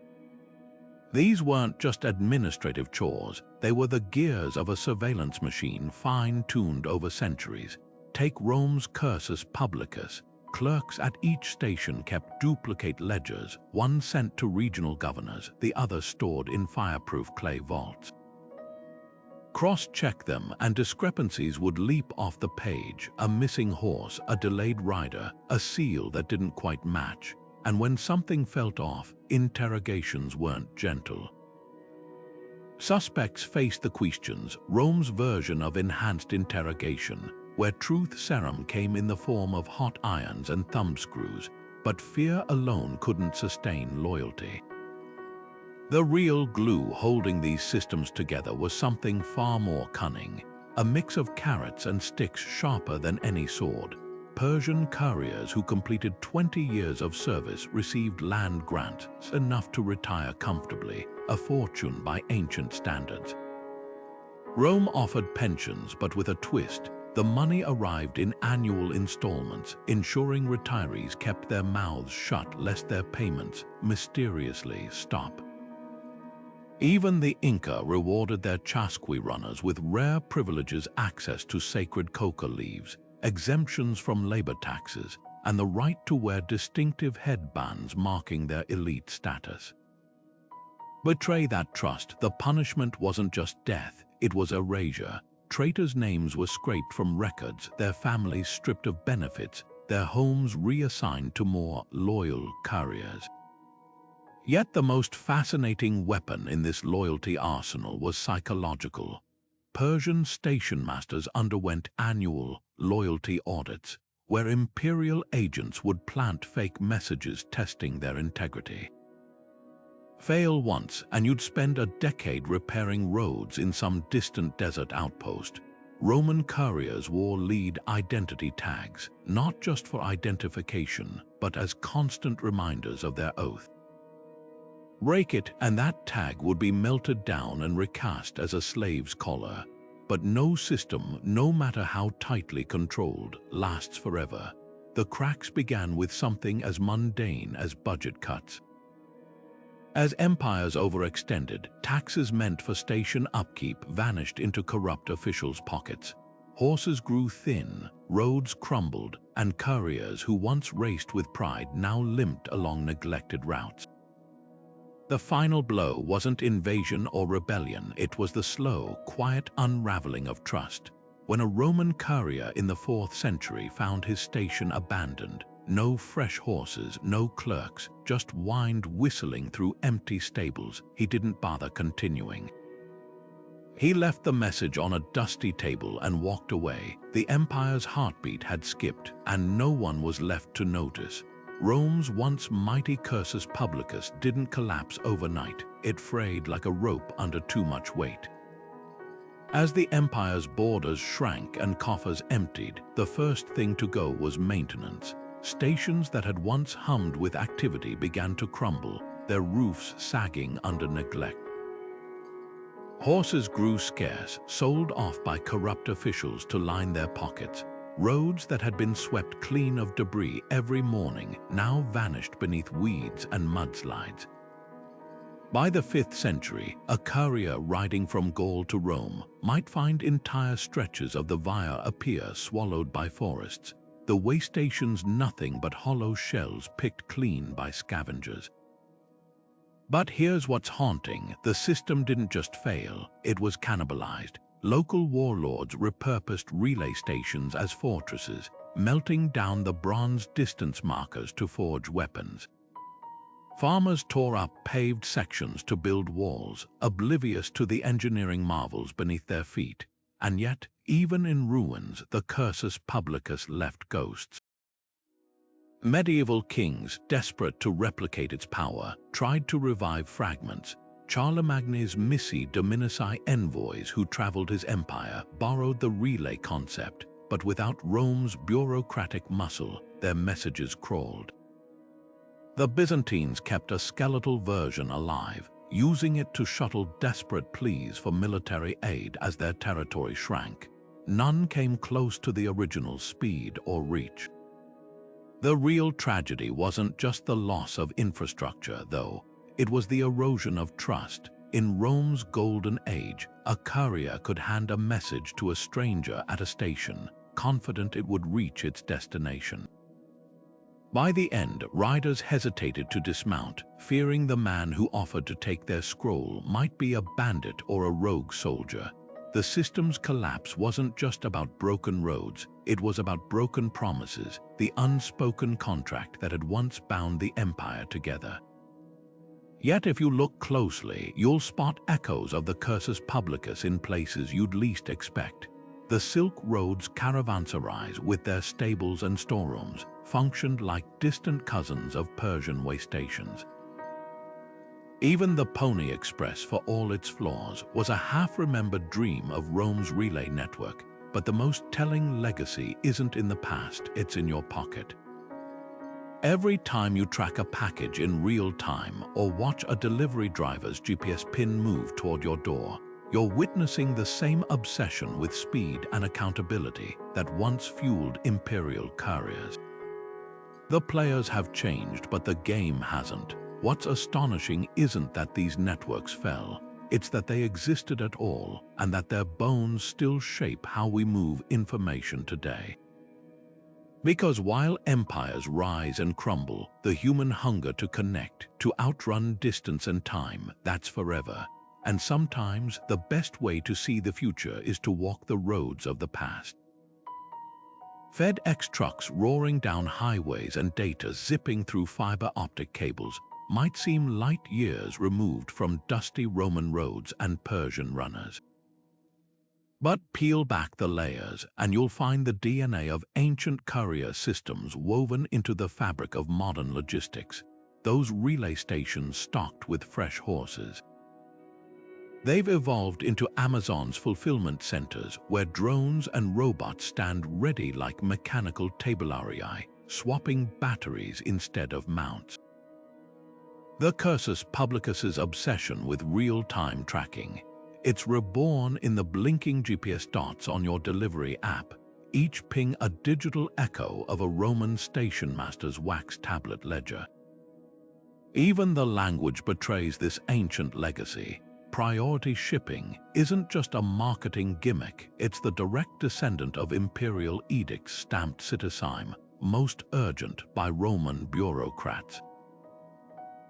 These weren't just administrative chores, they were the gears of a surveillance machine fine-tuned over centuries. Take Rome's Cursus Publicus. Clerks at each station kept duplicate ledgers, one sent to regional governors, the other stored in fireproof clay vaults. Cross-check them and discrepancies would leap off the page: a missing horse, a delayed rider, a seal that didn't quite match. And when something felt off, interrogations weren't gentle. Suspects faced the questions, Rome's version of enhanced interrogation, where truth serum came in the form of hot irons and thumbscrews, but fear alone couldn't sustain loyalty. The real glue holding these systems together was something far more cunning, a mix of carrots and sticks sharper than any sword. Persian couriers who completed 20 years of service received land grants enough to retire comfortably, a fortune by ancient standards. Rome offered pensions, but with a twist. The money arrived in annual installments, ensuring retirees kept their mouths shut lest their payments mysteriously stop. Even the Inca rewarded their chasqui runners with rare privileges: access to sacred coca leaves, exemptions from labor taxes, and the right to wear distinctive headbands marking their elite status. Betray that trust, the punishment wasn't just death, it was erasure. Traitors' names were scraped from records, their families stripped of benefits, their homes reassigned to more loyal couriers. Yet the most fascinating weapon in this loyalty arsenal was psychological. Persian station masters underwent annual loyalty audits, where imperial agents would plant fake messages testing their integrity. Fail once, and you'd spend a decade repairing roads in some distant desert outpost. Roman couriers wore lead identity tags, not just for identification, but as constant reminders of their oath. Break it, and that tag would be melted down and recast as a slave's collar. But no system, no matter how tightly controlled, lasts forever. The cracks began with something as mundane as budget cuts. As empires overextended, taxes meant for station upkeep vanished into corrupt officials' pockets. Horses grew thin, roads crumbled, and couriers who once raced with pride now limped along neglected routes. The final blow wasn't invasion or rebellion, it was the slow, quiet unraveling of trust. When a Roman courier in the 4th century found his station abandoned, no fresh horses, no clerks, just wind whistling through empty stables, he didn't bother continuing. He left the message on a dusty table and walked away. The empire's heartbeat had skipped, and no one was left to notice. Rome's once mighty Cursus Publicus didn't collapse overnight. It frayed like a rope under too much weight. As the empire's borders shrank and coffers emptied, the first thing to go was maintenance. Stations that had once hummed with activity began to crumble, their roofs sagging under neglect. Horses grew scarce, sold off by corrupt officials to line their pockets. Roads that had been swept clean of debris every morning now vanished beneath weeds and mudslides. By the 5th century, a courier riding from Gaul to Rome might find entire stretches of the Via Appia swallowed by forests, the way stations nothing but hollow shells picked clean by scavengers. But here's what's haunting: the system didn't just fail, it was cannibalized. Local warlords repurposed relay stations as fortresses, melting down the bronze distance markers to forge weapons. Farmers tore up paved sections to build walls, oblivious to the engineering marvels beneath their feet. And yet, even in ruins, the Cursus Publicus left ghosts. Medieval kings, desperate to replicate its power, tried to revive fragments. Charlemagne's Missi Dominici envoys who traveled his empire borrowed the relay concept, but without Rome's bureaucratic muscle, their messages crawled. The Byzantines kept a skeletal version alive, using it to shuttle desperate pleas for military aid as their territory shrank. None came close to the original's speed or reach. The real tragedy wasn't just the loss of infrastructure, though. It was the erosion of trust. In Rome's golden age, a courier could hand a message to a stranger at a station, confident it would reach its destination. By the end, riders hesitated to dismount, fearing the man who offered to take their scroll might be a bandit or a rogue soldier. The system's collapse wasn't just about broken roads, it was about broken promises, the unspoken contract that had once bound the empire together. Yet if you look closely, you'll spot echoes of the Cursus Publicus in places you'd least expect. The Silk Road's caravanserais, with their stables and storerooms, functioned like distant cousins of Persian way stations. Even the Pony Express, for all its flaws, was a half-remembered dream of Rome's relay network. But the most telling legacy isn't in the past, it's in your pocket. Every time you track a package in real time or watch a delivery driver's GPS pin move toward your door, you're witnessing the same obsession with speed and accountability that once fueled imperial couriers. The players have changed, but the game hasn't. What's astonishing isn't that these networks fell, it's that they existed at all, and that their bones still shape how we move information today. Because while empires rise and crumble, the human hunger to connect, to outrun distance and time, that's forever. And sometimes the best way to see the future is to walk the roads of the past. FedEx trucks roaring down highways and data zipping through fiber optic cables might seem light years removed from dusty Roman roads and Persian runners. But peel back the layers and you'll find the DNA of ancient courier systems woven into the fabric of modern logistics, those relay stations stocked with fresh horses. They've evolved into Amazon's fulfillment centers where drones and robots stand ready like mechanical tabularii, swapping batteries instead of mounts. The Cursus Publicus's obsession with real-time tracking. It's reborn in the blinking GPS dots on your delivery app, each ping a digital echo of a Roman station master's wax tablet ledger. Even the language betrays this ancient legacy. Priority shipping isn't just a marketing gimmick, it's the direct descendant of imperial edicts stamped citizen, most urgent by Roman bureaucrats.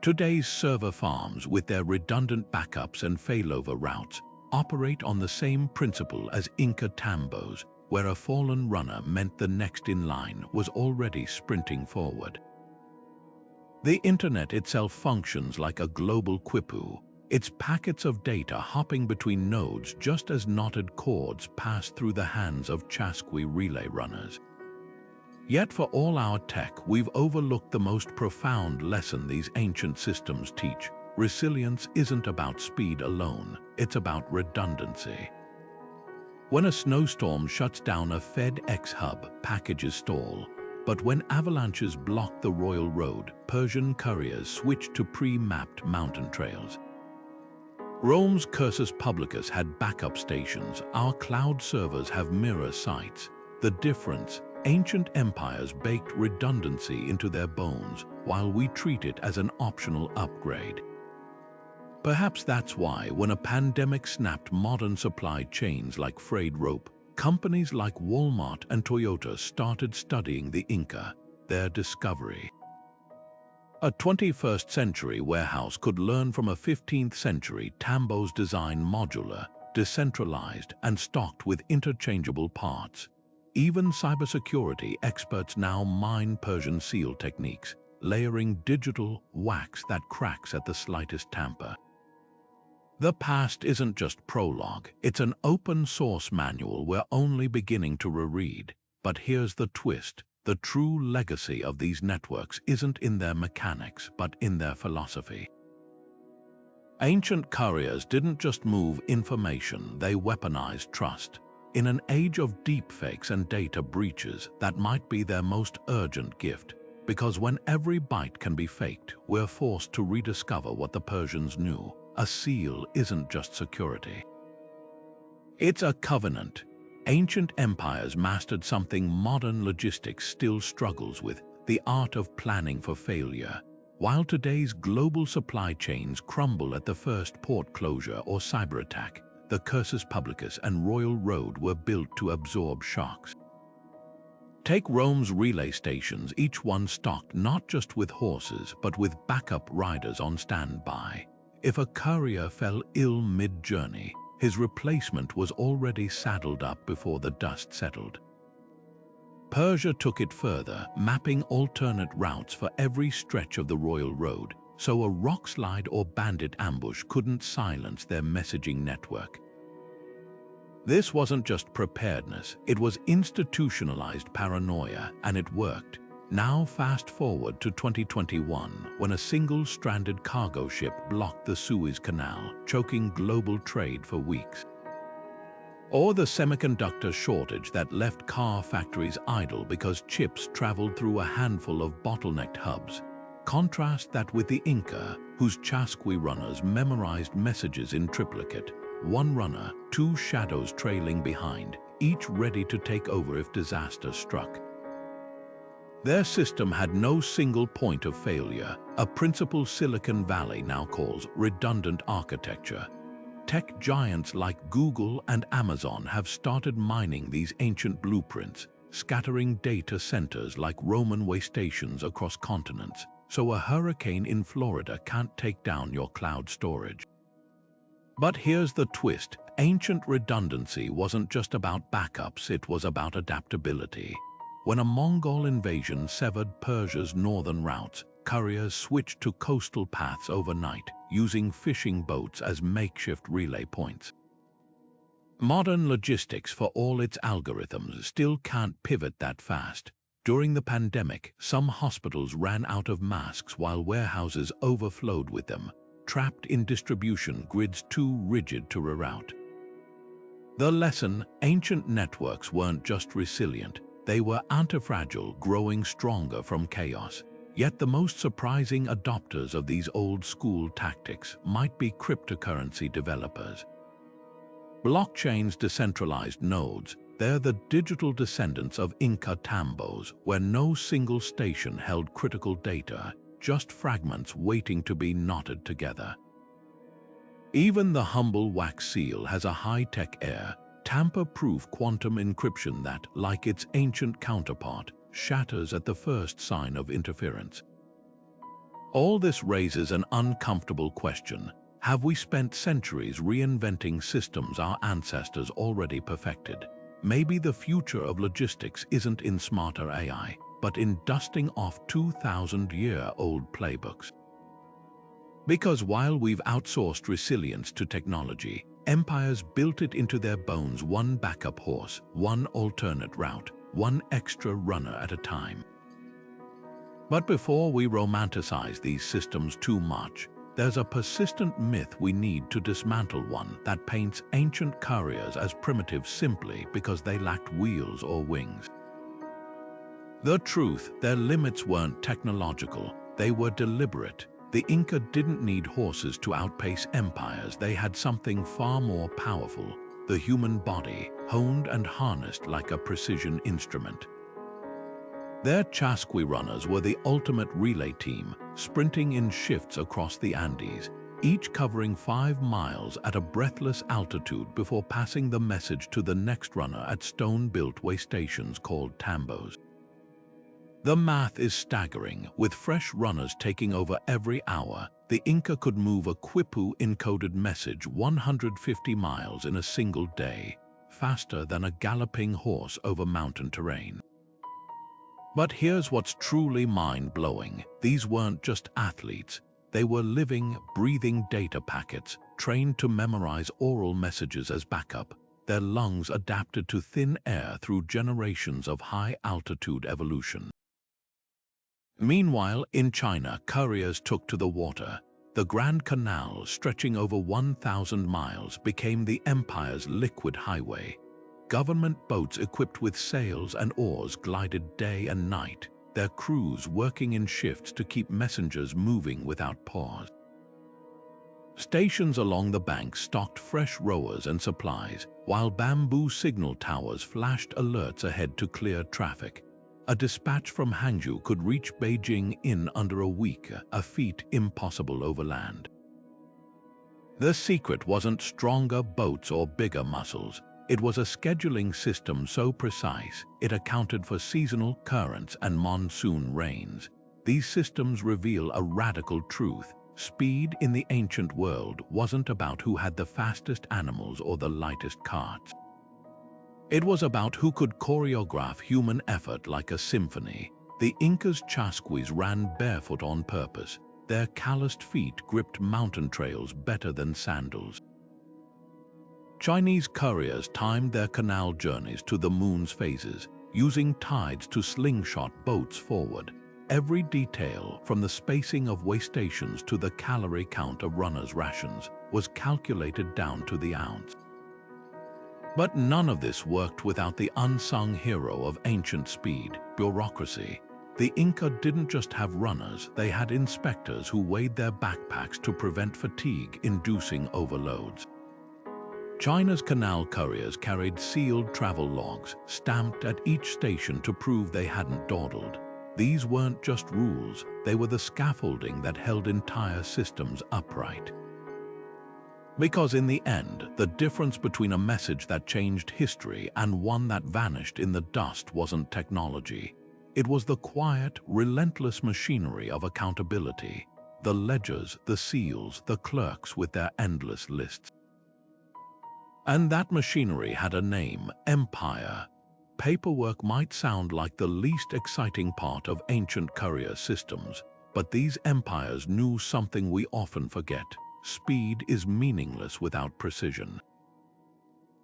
Today's server farms, with their redundant backups and failover routes, operate on the same principle as Inca tambos, where a fallen runner meant the next in line was already sprinting forward. The internet itself functions like a global quipu, its packets of data hopping between nodes just as knotted cords pass through the hands of chasqui relay runners. Yet for all our tech, we've overlooked the most profound lesson these ancient systems teach. Resilience isn't about speed alone, it's about redundancy. When a snowstorm shuts down a FedEx hub, packages stall. But when avalanches block the royal road, Persian couriers switch to pre-mapped mountain trails. Rome's Cursus Publicus had backup stations. Our cloud servers have mirror sites. The difference: ancient empires baked redundancy into their bones, while we treat it as an optional upgrade. Perhaps that's why, when a pandemic snapped modern supply chains like frayed rope, companies like Walmart and Toyota started studying the Inca, their discovery. A 21st century warehouse could learn from a 15th century tambo's design: modular, decentralized, and stocked with interchangeable parts. Even cybersecurity experts now mine Persian seal techniques, layering digital wax that cracks at the slightest tamper. The past isn't just prologue, it's an open-source manual we're only beginning to reread. But here's the twist: the true legacy of these networks isn't in their mechanics, but in their philosophy. Ancient couriers didn't just move information, they weaponized trust. In an age of deepfakes and data breaches, that might be their most urgent gift, because when every byte can be faked, we're forced to rediscover what the Persians knew. A seal isn't just security. It's a covenant. Ancient empires mastered something modern logistics still struggles with: the art of planning for failure. While today's global supply chains crumble at the first port closure or cyber attack, the Cursus Publicus and Royal Road were built to absorb shocks. Take Rome's relay stations, each one stocked not just with horses, but with backup riders on standby. If a courier fell ill mid-journey, his replacement was already saddled up before the dust settled. Persia took it further, mapping alternate routes for every stretch of the Royal Road, so a rockslide or bandit ambush couldn't silence their messaging network. This wasn't just preparedness, it was institutionalized paranoia, and it worked. Now fast forward to 2021, when a single stranded cargo ship blocked the Suez Canal, choking global trade for weeks. Or the semiconductor shortage that left car factories idle because chips traveled through a handful of bottlenecked hubs. Contrast that with the Inca, whose chasqui runners memorized messages in triplicate: one runner, two shadows trailing behind, each ready to take over if disaster struck. Their system had no single point of failure, a principle Silicon Valley now calls redundant architecture. Tech giants like Google and Amazon have started mining these ancient blueprints, scattering data centers like Roman way stations across continents, so a hurricane in Florida can't take down your cloud storage. But here's the twist. Ancient redundancy wasn't just about backups, it was about adaptability. When a Mongol invasion severed Persia's northern routes, couriers switched to coastal paths overnight, using fishing boats as makeshift relay points. Modern logistics, for all its algorithms, still can't pivot that fast. During the pandemic, some hospitals ran out of masks while warehouses overflowed with them, trapped in distribution grids too rigid to reroute. The lesson: ancient networks weren't just resilient, they were antifragile, growing stronger from chaos. Yet the most surprising adopters of these old-school tactics might be cryptocurrency developers. Blockchains, decentralized nodes, they're the digital descendants of Inca tambos, where no single station held critical data, just fragments waiting to be knotted together. Even the humble wax seal has a high-tech air, tamper-proof quantum encryption that, like its ancient counterpart, shatters at the first sign of interference. All this raises an uncomfortable question. Have we spent centuries reinventing systems our ancestors already perfected? Maybe the future of logistics isn't in smarter AI, but in dusting off 2,000-year-old playbooks. Because while we've outsourced resilience to technology, empires built it into their bones, one backup horse, one alternate route, one extra runner at a time. But before we romanticize these systems too much, there's a persistent myth we need to dismantle, one that paints ancient couriers as primitive simply because they lacked wheels or wings. The truth: their limits weren't technological, they were deliberate. The Inca didn't need horses to outpace empires, they had something far more powerful: the human body, honed and harnessed like a precision instrument. Their chasqui runners were the ultimate relay team, sprinting in shifts across the Andes, each covering 5 miles at a breathless altitude before passing the message to the next runner at stone-built way stations called tambos. The math is staggering. With fresh runners taking over every hour, the Inca could move a quipu-encoded message 150 miles in a single day, faster than a galloping horse over mountain terrain. But here's what's truly mind-blowing. These weren't just athletes. They were living, breathing data packets, trained to memorize oral messages as backup. Their lungs adapted to thin air through generations of high-altitude evolution. Meanwhile, in China, couriers took to the water. The Grand Canal, stretching over 1,000 miles, became the empire's liquid highway. Government boats equipped with sails and oars glided day and night, their crews working in shifts to keep messengers moving without pause. Stations along the banks stocked fresh rowers and supplies, while bamboo signal towers flashed alerts ahead to clear traffic. A dispatch from Hangzhou could reach Beijing in under a week, a feat impossible overland. The secret wasn't stronger boats or bigger muscles. It was a scheduling system so precise, it accounted for seasonal currents and monsoon rains. These systems reveal a radical truth. Speed in the ancient world wasn't about who had the fastest animals or the lightest carts. It was about who could choreograph human effort like a symphony. The Incas' chasquis ran barefoot on purpose. Their calloused feet gripped mountain trails better than sandals. Chinese couriers timed their canal journeys to the moon's phases, using tides to slingshot boats forward. Every detail, from the spacing of way stations to the calorie count of runners' rations, was calculated down to the ounce. But none of this worked without the unsung hero of ancient speed: bureaucracy. The Inca didn't just have runners, they had inspectors who weighed their backpacks to prevent fatigue-inducing overloads. China's canal couriers carried sealed travel logs, stamped at each station to prove they hadn't dawdled. These weren't just rules, they were the scaffolding that held entire systems upright. Because in the end, the difference between a message that changed history and one that vanished in the dust wasn't technology. It was the quiet, relentless machinery of accountability. The ledgers, the seals, the clerks with their endless lists. And that machinery had a name: empire. Paperwork might sound like the least exciting part of ancient courier systems, but these empires knew something we often forget. Speed is meaningless without precision.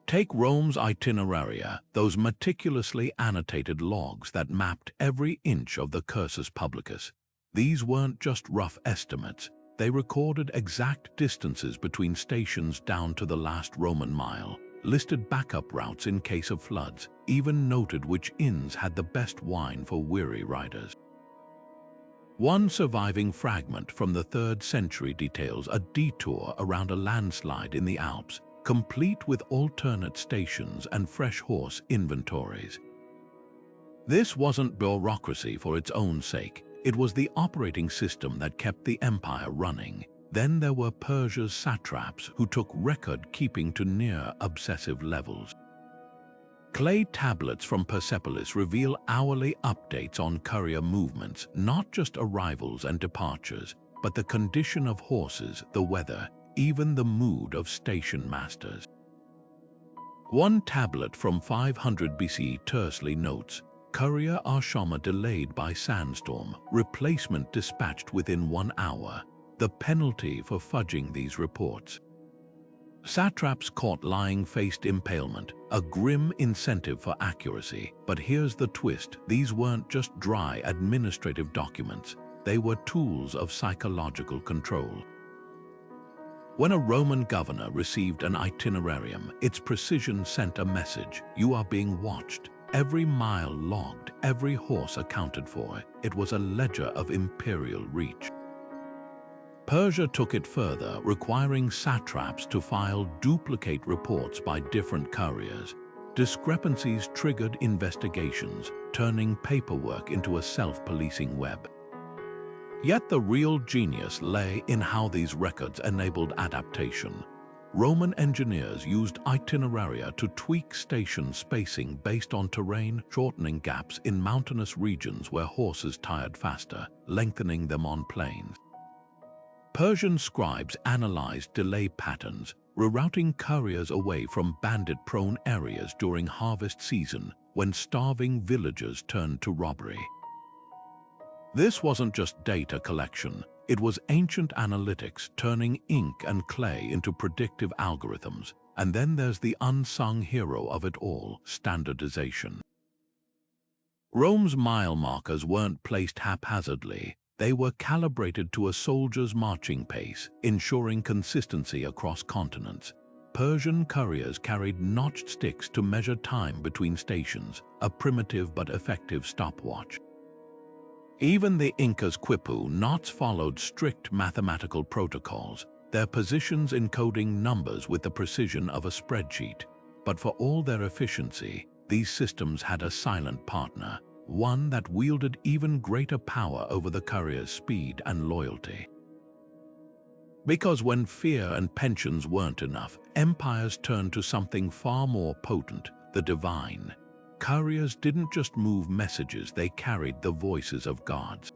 Take Rome's itineraria, those meticulously annotated logs that mapped every inch of the Cursus Publicus. These weren't just rough estimates. They recorded exact distances between stations down to the last Roman mile, listed backup routes in case of floods, even noted which inns had the best wine for weary riders. One surviving fragment from the 3rd century details a detour around a landslide in the Alps, complete with alternate stations and fresh horse inventories. This wasn't bureaucracy for its own sake. It was the operating system that kept the empire running. Then there were Persia's satraps who took record-keeping to near-obsessive levels. Clay tablets from Persepolis reveal hourly updates on courier movements, not just arrivals and departures, but the condition of horses, the weather, even the mood of station masters. One tablet from 500 BC tersely notes, "Courier Arshama delayed by sandstorm, replacement dispatched within 1 hour." The penalty for fudging these reports. Satraps caught lying faced impalement, a grim incentive for accuracy. But here's the twist: these weren't just dry administrative documents. They were tools of psychological control. When a Roman governor received an itinerarium, its precision sent a message: you are being watched. Every mile logged, every horse accounted for. It was a ledger of imperial reach. Persia took it further, requiring satraps to file duplicate reports by different couriers. Discrepancies triggered investigations, turning paperwork into a self-policing web. Yet the real genius lay in how these records enabled adaptation. Roman engineers used itineraria to tweak station spacing based on terrain, shortening gaps in mountainous regions where horses tired faster, lengthening them on plains. Persian scribes analyzed delay patterns, rerouting couriers away from bandit-prone areas during harvest season when starving villagers turned to robbery. This wasn't just data collection, it was ancient analytics turning ink and clay into predictive algorithms. And then there's the unsung hero of it all: standardization. Rome's mile markers weren't placed haphazardly. They were calibrated to a soldier's marching pace, ensuring consistency across continents. Persian couriers carried notched sticks to measure time between stations, a primitive but effective stopwatch. Even the Inca's quipu knots followed strict mathematical protocols, their positions encoding numbers with the precision of a spreadsheet. But for all their efficiency, these systems had a silent partner, one that wielded even greater power over the courier's speed and loyalty. Because when fear and pensions weren't enough, empires turned to something far more potent: the divine. Couriers didn't just move messages, they carried the voices of gods.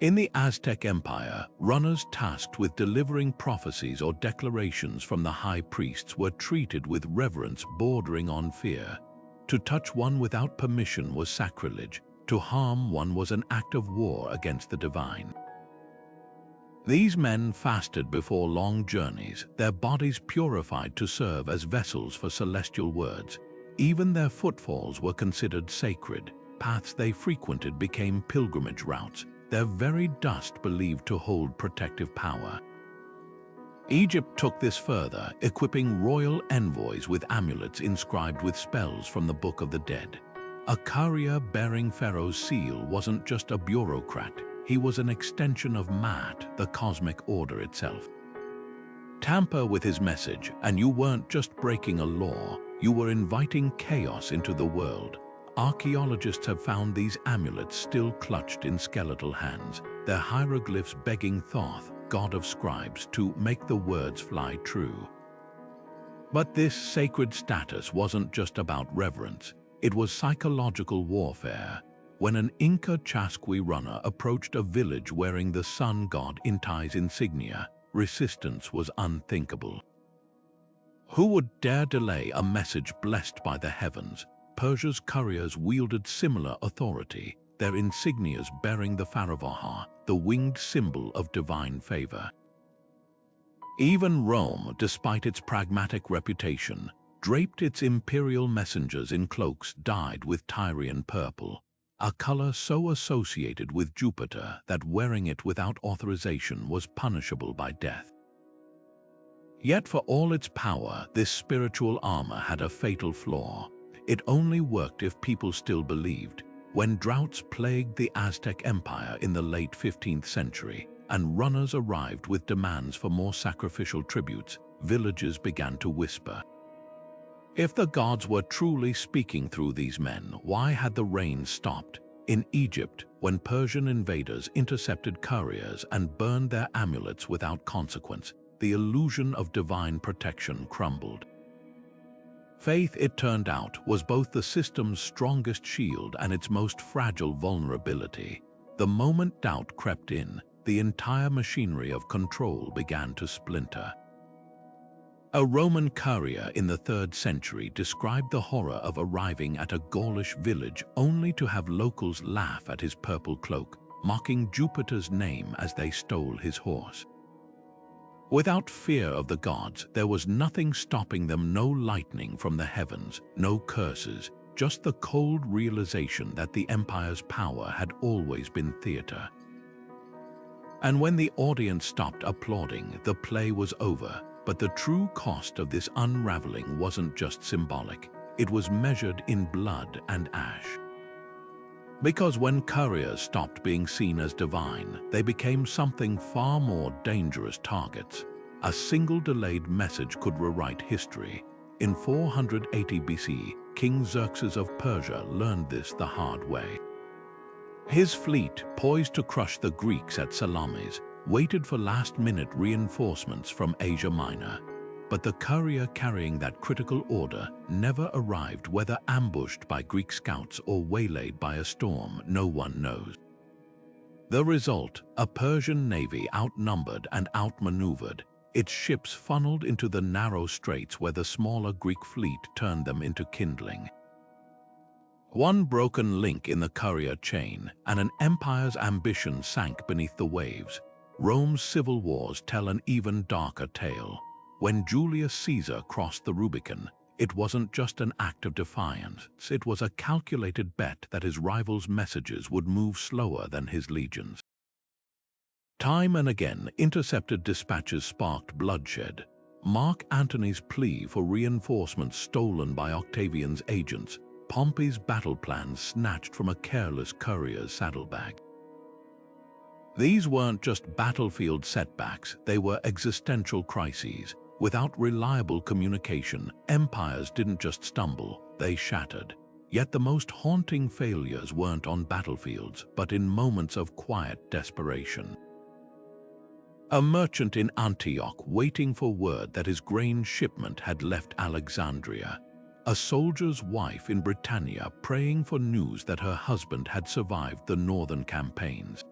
In the Aztec Empire, runners tasked with delivering prophecies or declarations from the high priests were treated with reverence bordering on fear. To touch one without permission was sacrilege. To harm one was an act of war against the divine. These men fasted before long journeys, their bodies purified to serve as vessels for celestial words. Even their footfalls were considered sacred. Paths they frequented became pilgrimage routes, their very dust believed to hold protective power. Egypt took this further, equipping royal envoys with amulets inscribed with spells from the Book of the Dead. A courier bearing Pharaoh's seal wasn't just a bureaucrat, he was an extension of Maat, the cosmic order itself. Tamper with his message, and you weren't just breaking a law, you were inviting chaos into the world. Archaeologists have found these amulets still clutched in skeletal hands, their hieroglyphs begging Thoth, god of scribes to make the words fly true. But this sacred status wasn't just about reverence, it was psychological warfare. When an Inca chasqui runner approached a village wearing the sun god Inti's insignia, resistance was unthinkable. Who would dare delay a message blessed by the heavens? Persia's couriers wielded similar authority, their insignias bearing the faravaha, the winged symbol of divine favor. Even Rome, despite its pragmatic reputation, draped its imperial messengers in cloaks dyed with Tyrian purple, a color so associated with Jupiter that wearing it without authorization was punishable by death. Yet for all its power, this spiritual armor had a fatal flaw. It only worked if people still believed. When droughts plagued the Aztec Empire in the late 15th century, and runners arrived with demands for more sacrificial tributes, villages began to whisper. If the gods were truly speaking through these men, why had the rain stopped? In Egypt, when Persian invaders intercepted couriers and burned their amulets without consequence, the illusion of divine protection crumbled. Faith, it turned out, was both the system's strongest shield and its most fragile vulnerability. The moment doubt crept in, the entire machinery of control began to splinter. A Roman courier in the 3rd century described the horror of arriving at a Gaulish village only to have locals laugh at his purple cloak, mocking Jupiter's name as they stole his horse. Without fear of the gods, there was nothing stopping them, no lightning from the heavens, no curses, just the cold realization that the empire's power had always been theater. And when the audience stopped applauding, the play was over. But the true cost of this unraveling wasn't just symbolic, it was measured in blood and ash. Because when couriers stopped being seen as divine, they became something far more dangerous targets. A single delayed message could rewrite history. In 480 BC, King Xerxes of Persia learned this the hard way. His fleet, poised to crush the Greeks at Salamis, waited for last-minute reinforcements from Asia Minor. But the courier carrying that critical order never arrived, whether ambushed by Greek scouts or waylaid by a storm, no one knows. The result, a Persian navy outnumbered and outmaneuvered, its ships funneled into the narrow straits where the smaller Greek fleet turned them into kindling. One broken link in the courier chain, and an empire's ambition sank beneath the waves. Rome's civil wars tell an even darker tale. When Julius Caesar crossed the Rubicon, it wasn't just an act of defiance, it was a calculated bet that his rivals' messages would move slower than his legions. Time and again, intercepted dispatches sparked bloodshed. Mark Antony's plea for reinforcements stolen by Octavian's agents, Pompey's battle plans snatched from a careless courier's saddlebag. These weren't just battlefield setbacks, they were existential crises. Without reliable communication, empires didn't just stumble, they shattered. Yet the most haunting failures weren't on battlefields, but in moments of quiet desperation. A merchant in Antioch waiting for word that his grain shipment had left Alexandria. A soldier's wife in Britannia praying for news that her husband had survived the northern campaigns.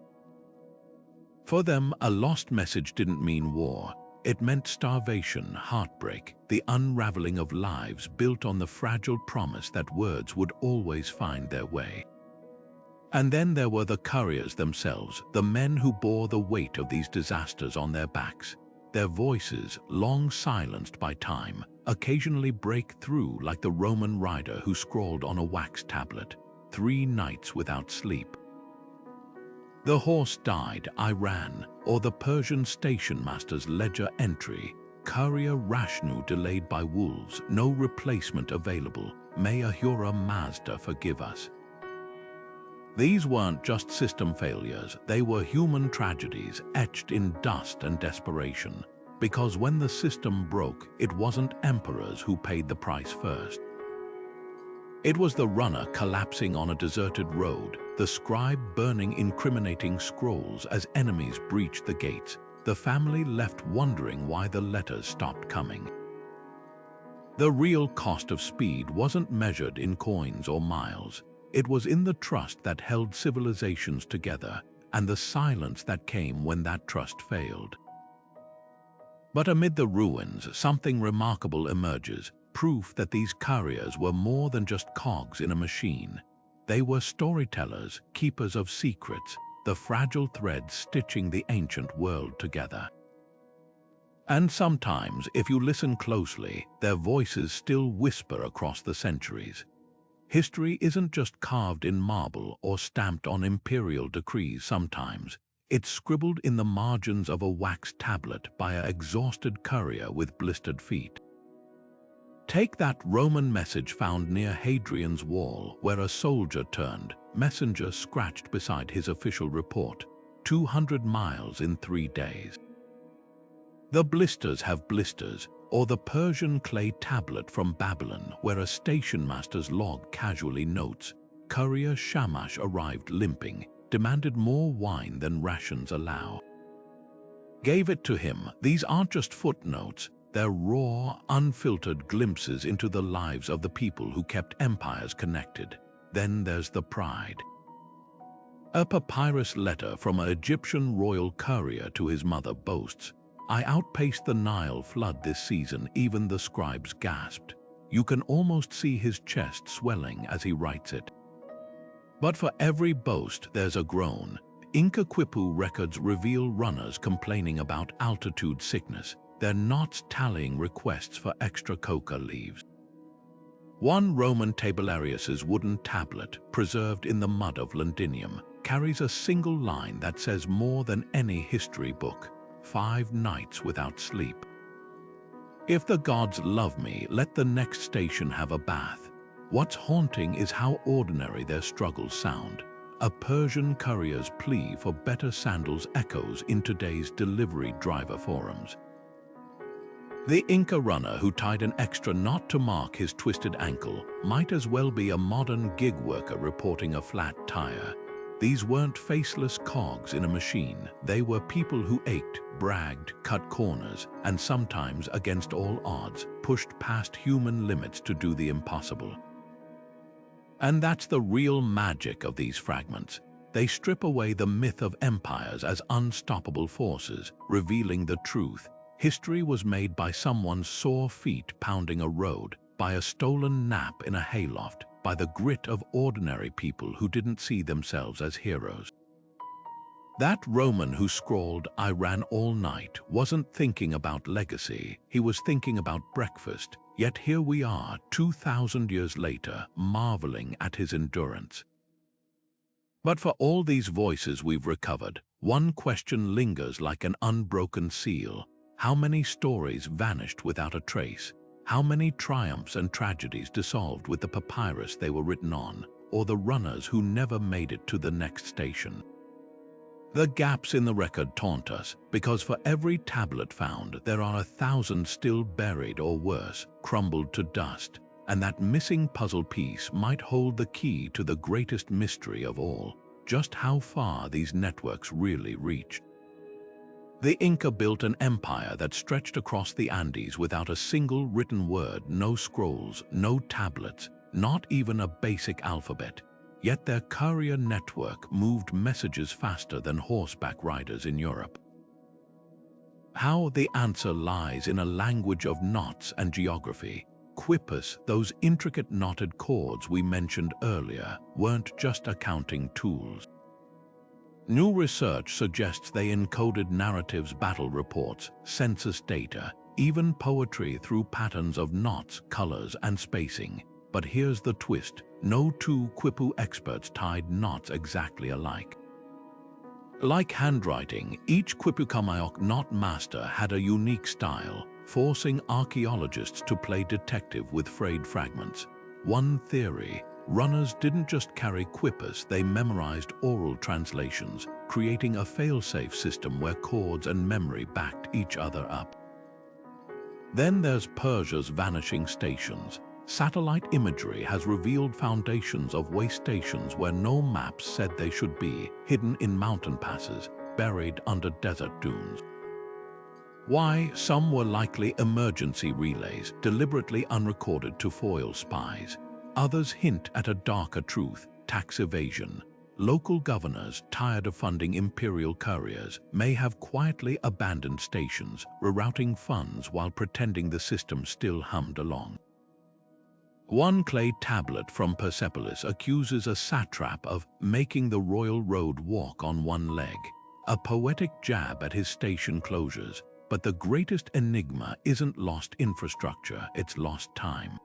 For them, a lost message didn't mean war. It meant starvation, heartbreak, the unraveling of lives built on the fragile promise that words would always find their way. And then there were the couriers themselves, the men who bore the weight of these disasters on their backs. Their voices, long silenced by time, occasionally break through like the Roman rider who scrawled on a wax tablet, 3 nights without sleep. The horse died, I ran, or the Persian station master's ledger entry, courier Rashnu delayed by wolves, no replacement available, may Ahura Mazda forgive us. These weren't just system failures, they were human tragedies etched in dust and desperation. Because when the system broke, it wasn't emperors who paid the price first. It was the runner collapsing on a deserted road, the scribe burning incriminating scrolls as enemies breached the gates, the family left wondering why the letters stopped coming. The real cost of speed wasn't measured in coins or miles. It was in the trust that held civilizations together and the silence that came when that trust failed. But amid the ruins, something remarkable emerges, proof that these couriers were more than just cogs in a machine. They were storytellers, keepers of secrets, the fragile threads stitching the ancient world together. And sometimes, if you listen closely, their voices still whisper across the centuries. History isn't just carved in marble or stamped on imperial decrees sometimes. It's scribbled in the margins of a wax tablet by an exhausted courier with blistered feet. Take that Roman message found near Hadrian's Wall, where a soldier turned, messenger scratched beside his official report, 200 miles in 3 days. The blisters have blisters, or the Persian clay tablet from Babylon, where a station master's log casually notes, courier Shamash arrived limping, demanded more wine than rations allow. Gave it to him. These aren't just footnotes. They're raw, unfiltered glimpses into the lives of the people who kept empires connected. Then there's the pride. A papyrus letter from an Egyptian royal courier to his mother boasts, "I outpaced the Nile flood this season, even the scribes gasped." You can almost see his chest swelling as he writes it. But for every boast, there's a groan. Inca Quipu records reveal runners complaining about altitude sickness, their knots tallying requests for extra coca leaves. One Roman tabularius's wooden tablet, preserved in the mud of Londinium, carries a single line that says more than any history book: 5 nights without sleep. If the gods love me, let the next station have a bath. What's haunting is how ordinary their struggles sound. A Persian courier's plea for better sandals echoes in today's delivery driver forums. The Inca runner who tied an extra knot to mark his twisted ankle might as well be a modern gig worker reporting a flat tire. These weren't faceless cogs in a machine. They were people who ached, bragged, cut corners, and sometimes, against all odds, pushed past human limits to do the impossible. And that's the real magic of these fragments. They strip away the myth of empires as unstoppable forces, revealing the truth. History was made by someone's sore feet pounding a road, by a stolen nap in a hayloft, by the grit of ordinary people who didn't see themselves as heroes. That Roman who scrawled, "I ran all night," wasn't thinking about legacy, he was thinking about breakfast. Yet here we are, 2,000 years later, marveling at his endurance. But for all these voices we've recovered, one question lingers like an unbroken seal. How many stories vanished without a trace? How many triumphs and tragedies dissolved with the papyrus they were written on, or the runners who never made it to the next station? The gaps in the record taunt us, because for every tablet found, there are 1,000 still buried or worse, crumbled to dust, and that missing puzzle piece might hold the key to the greatest mystery of all, just how far these networks really reached. The Inca built an empire that stretched across the Andes without a single written word, no scrolls, no tablets, not even a basic alphabet. Yet their courier network moved messages faster than horseback riders in Europe. How? The answer lies in a language of knots and geography. Quippus, those intricate knotted cords we mentioned earlier, weren't just accounting tools. New research suggests they encoded narratives, battle reports, census data, even poetry through patterns of knots, colors, and spacing. But here's the twist. No two Quipu experts tied knots exactly alike. Like handwriting, each Quipucamayok knot master had a unique style, forcing archaeologists to play detective with frayed fragments. One theory: runners didn't just carry quippers, they memorized oral translations, creating a fail-safe system where chords and memory backed each other up. Then there's Persia's vanishing stations. Satellite imagery has revealed foundations of way stations where no maps said they should be, hidden in mountain passes, buried under desert dunes. Why, some were likely emergency relays, deliberately unrecorded to foil spies. Others hint at a darker truth: tax evasion. Local governors, tired of funding imperial couriers, may have quietly abandoned stations, rerouting funds while pretending the system still hummed along. One clay tablet from Persepolis accuses a satrap of making the royal road walk on one leg, a poetic jab at his station closures. But the greatest enigma isn't lost infrastructure, it's lost time.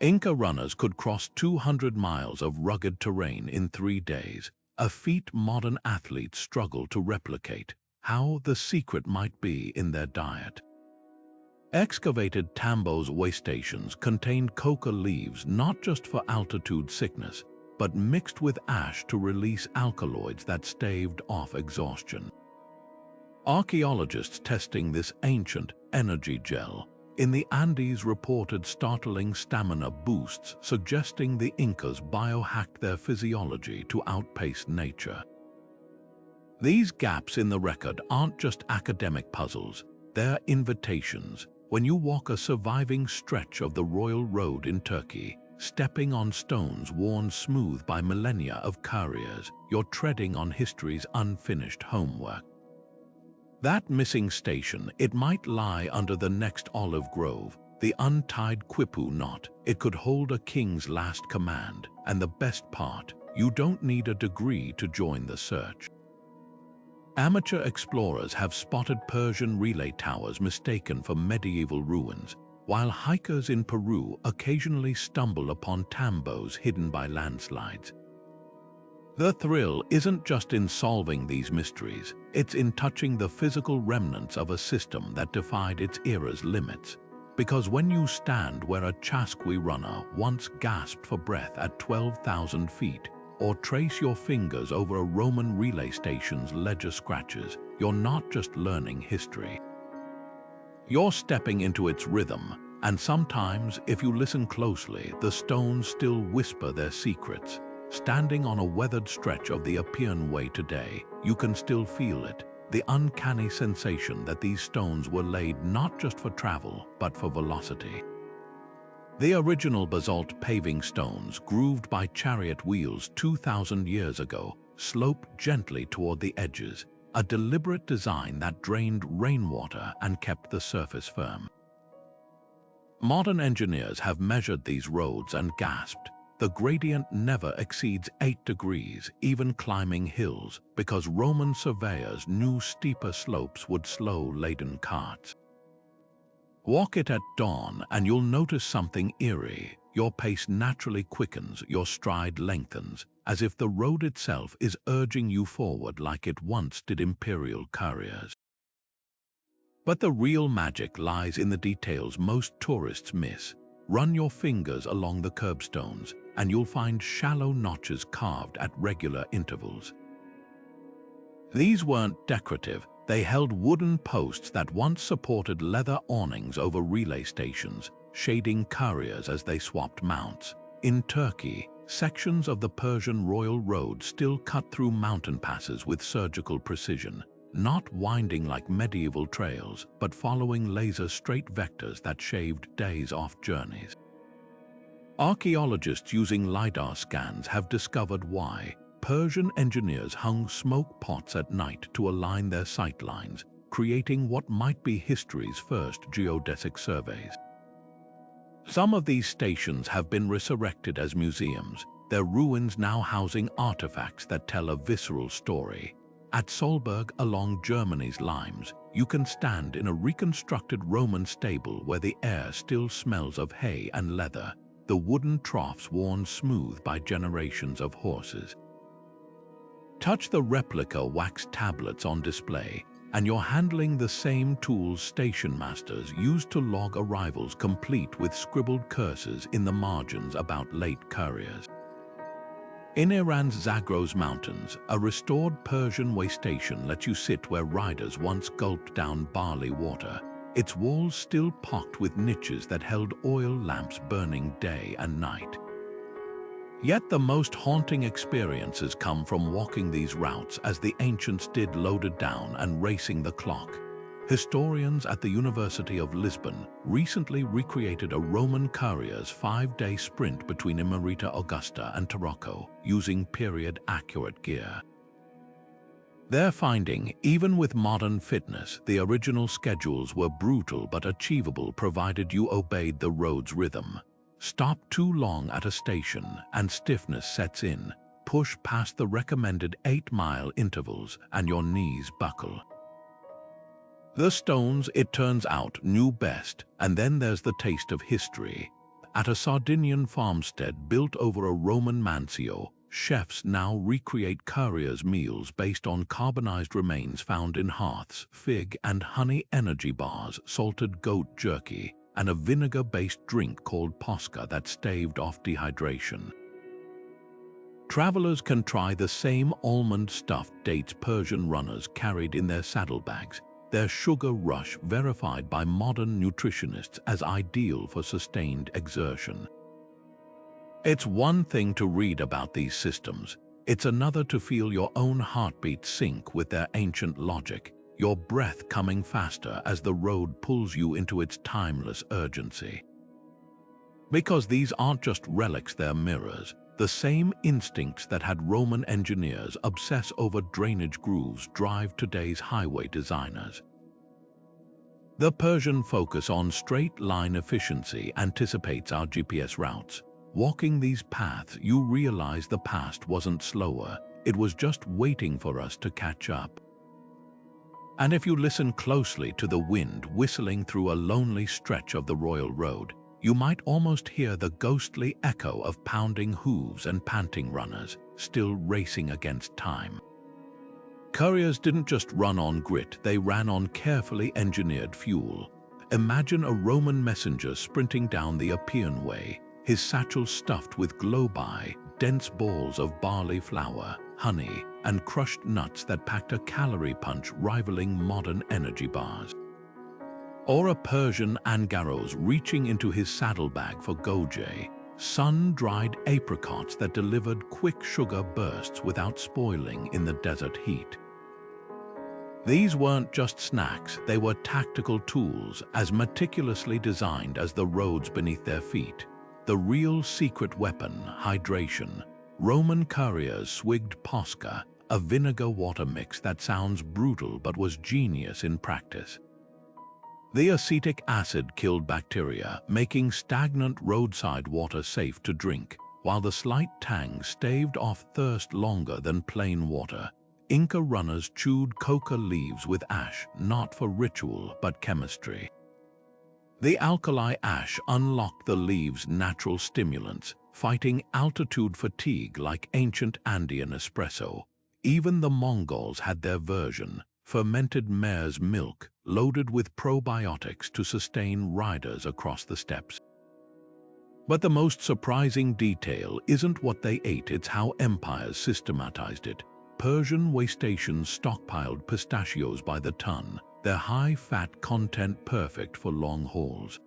Inca runners could cross 200 miles of rugged terrain in 3 days, a feat modern athletes struggle to replicate. How? The secret might be in their diet. Excavated tambos waystations contained coca leaves not just for altitude sickness, but mixed with ash to release alkaloids that staved off exhaustion. Archaeologists testing this ancient energy gel in the Andes reported startling stamina boosts, suggesting the Incas biohacked their physiology to outpace nature. These gaps in the record aren't just academic puzzles, they're invitations. When you walk a surviving stretch of the Royal Road in Turkey, stepping on stones worn smooth by millennia of couriers, you're treading on history's unfinished homework. That missing station, it might lie under the next olive grove, the untied quipu knot. It could hold a king's last command, and the best part, you don't need a degree to join the search. Amateur explorers have spotted Persian relay towers mistaken for medieval ruins, while hikers in Peru occasionally stumble upon tambos hidden by landslides. The thrill isn't just in solving these mysteries, it's in touching the physical remnants of a system that defied its era's limits. Because when you stand where a Chasqui runner once gasped for breath at 12,000 feet, or trace your fingers over a Roman relay station's ledger scratches, you're not just learning history. You're stepping into its rhythm, and sometimes, if you listen closely, the stones still whisper their secrets. Standing on a weathered stretch of the Appian Way today, you can still feel it, the uncanny sensation that these stones were laid not just for travel, but for velocity. The original basalt paving stones, grooved by chariot wheels 2,000 years ago, sloped gently toward the edges, a deliberate design that drained rainwater and kept the surface firm. Modern engineers have measured these roads and gasped. The gradient never exceeds 8 degrees, even climbing hills, because Roman surveyors knew steeper slopes would slow laden carts. Walk it at dawn and you'll notice something eerie. Your pace naturally quickens, your stride lengthens, as if the road itself is urging you forward like it once did imperial couriers. But the real magic lies in the details most tourists miss. Run your fingers along the curbstones, and you'll find shallow notches carved at regular intervals. These weren't decorative, they held wooden posts that once supported leather awnings over relay stations, shading couriers as they swapped mounts. In Turkey, sections of the Persian Royal Road still cut through mountain passes with surgical precision, not winding like medieval trails, but following laser-straight vectors that shaved days off journeys. Archaeologists using LiDAR scans have discovered why. Persian engineers hung smoke pots at night to align their sightlines, creating what might be history's first geodesic surveys. Some of these stations have been resurrected as museums, their ruins now housing artifacts that tell a visceral story. At Solberg along Germany's limes, you can stand in a reconstructed Roman stable where the air still smells of hay and leather, the wooden troughs worn smooth by generations of horses. Touch the replica wax tablets on display, and you're handling the same tools station masters used to log arrivals, complete with scribbled curses in the margins about late couriers. In Iran's Zagros Mountains, a restored Persian way station lets you sit where riders once gulped down barley water, its walls still pocked with niches that held oil lamps burning day and night. Yet the most haunting experiences come from walking these routes as the ancients did, loaded down and racing the clock. Historians at the University of Lisbon recently recreated a Roman courier's 5-day sprint between Emerita Augusta and Tarocco using period-accurate gear. Their finding, even with modern fitness, the original schedules were brutal but achievable provided you obeyed the road's rhythm. Stop too long at a station and stiffness sets in. Push past the recommended 8-mile intervals and your knees buckle. The Stones, it turns out, knew best, and then there's the taste of history. At a Sardinian farmstead built over a Roman mansio, chefs now recreate couriers' meals based on carbonized remains found in hearths, fig and honey energy bars, salted goat jerky, and a vinegar-based drink called posca that staved off dehydration. Travelers can try the same almond-stuffed dates Persian runners carried in their saddlebags, their sugar rush verified by modern nutritionists as ideal for sustained exertion. It's one thing to read about these systems, it's another to feel your own heartbeat sync with their ancient logic, your breath coming faster as the road pulls you into its timeless urgency. Because these aren't just relics, they're mirrors. The same instincts that had Roman engineers obsess over drainage grooves drive today's highway designers. The Persian focus on straight-line efficiency anticipates our GPS routes. Walking these paths, you realize the past wasn't slower, it was just waiting for us to catch up. And if you listen closely to the wind whistling through a lonely stretch of the Royal Road, you might almost hear the ghostly echo of pounding hooves and panting runners, still racing against time. Couriers didn't just run on grit, they ran on carefully engineered fuel. Imagine a Roman messenger sprinting down the Appian Way, his satchel stuffed with globi, dense balls of barley flour, honey, and crushed nuts that packed a calorie punch rivaling modern energy bars. Or a Persian angaros reaching into his saddlebag for goje, sun-dried apricots that delivered quick sugar bursts without spoiling in the desert heat. These weren't just snacks, they were tactical tools as meticulously designed as the roads beneath their feet. The real secret weapon, hydration. Roman couriers swigged posca, a vinegar-water mix that sounds brutal but was genius in practice. The acetic acid killed bacteria, making stagnant roadside water safe to drink, while the slight tang staved off thirst longer than plain water. Inca runners chewed coca leaves with ash, not for ritual but chemistry. The alkali ash unlocked the leaves' natural stimulants, fighting altitude fatigue like ancient Andean espresso. Even the Mongols had their version, fermented mare's milk, loaded with probiotics to sustain riders across the steppes. But the most surprising detail isn't what they ate, it's how empires systematized it. Persian way stations stockpiled pistachios by the ton, their high-fat content perfect for long hauls.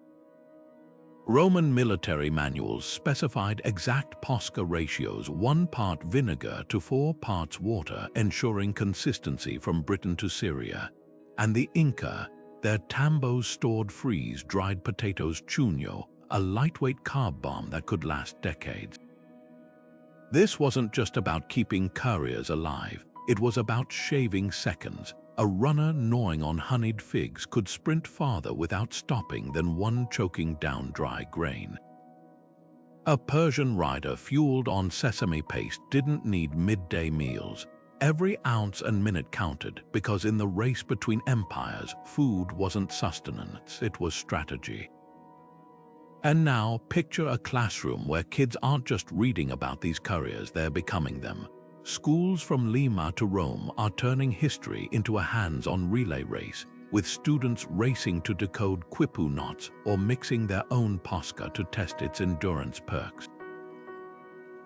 Roman military manuals specified exact posca ratios, 1 part vinegar to 4 parts water, ensuring consistency from Britain to Syria. And the Inca, their tambos stored freeze-dried potatoes chuño, a lightweight carb bomb that could last decades. This wasn't just about keeping couriers alive, it was about shaving seconds. A runner gnawing on honeyed figs could sprint farther without stopping than one choking down dry grain. A Persian rider fueled on sesame paste didn't need midday meals. Every ounce and minute counted, because in the race between empires, food wasn't sustenance, it was strategy. And now, picture a classroom where kids aren't just reading about these couriers, they're becoming them. Schools from Lima to Rome are turning history into a hands-on relay race, with students racing to decode quipu knots or mixing their own posca to test its endurance perks.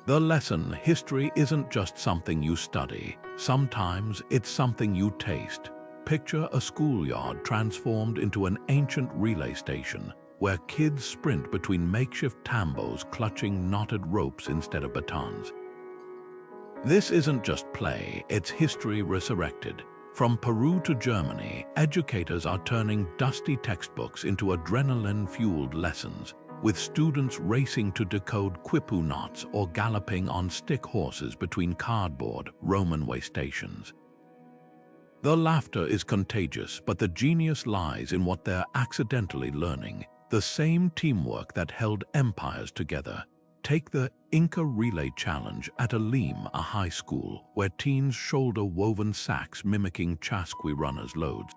The lesson: history isn't just something you study. Sometimes it's something you taste. Picture a schoolyard transformed into an ancient relay station, where kids sprint between makeshift tambos clutching knotted ropes instead of batons. This isn't just play, it's history resurrected. From Peru to Germany, educators are turning dusty textbooks into adrenaline-fueled lessons, with students racing to decode quipu knots or galloping on stick horses between cardboard Roman way stations. The laughter is contagious, but the genius lies in what they're accidentally learning, the same teamwork that held empires together. Take the Inca Relay Challenge at Alim, a high school, where teens shoulder woven sacks mimicking chasqui runners' loads.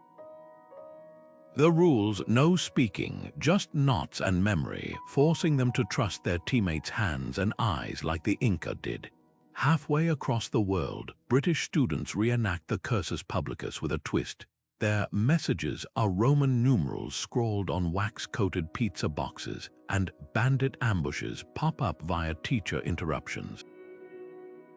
The rules: no speaking, just knots and memory, forcing them to trust their teammates' hands and eyes like the Inca did. Halfway across the world, British students reenact the Cursus Publicus with a twist. Their messages are Roman numerals scrawled on wax-coated pizza boxes, and bandit ambushes pop up via teacher interruptions.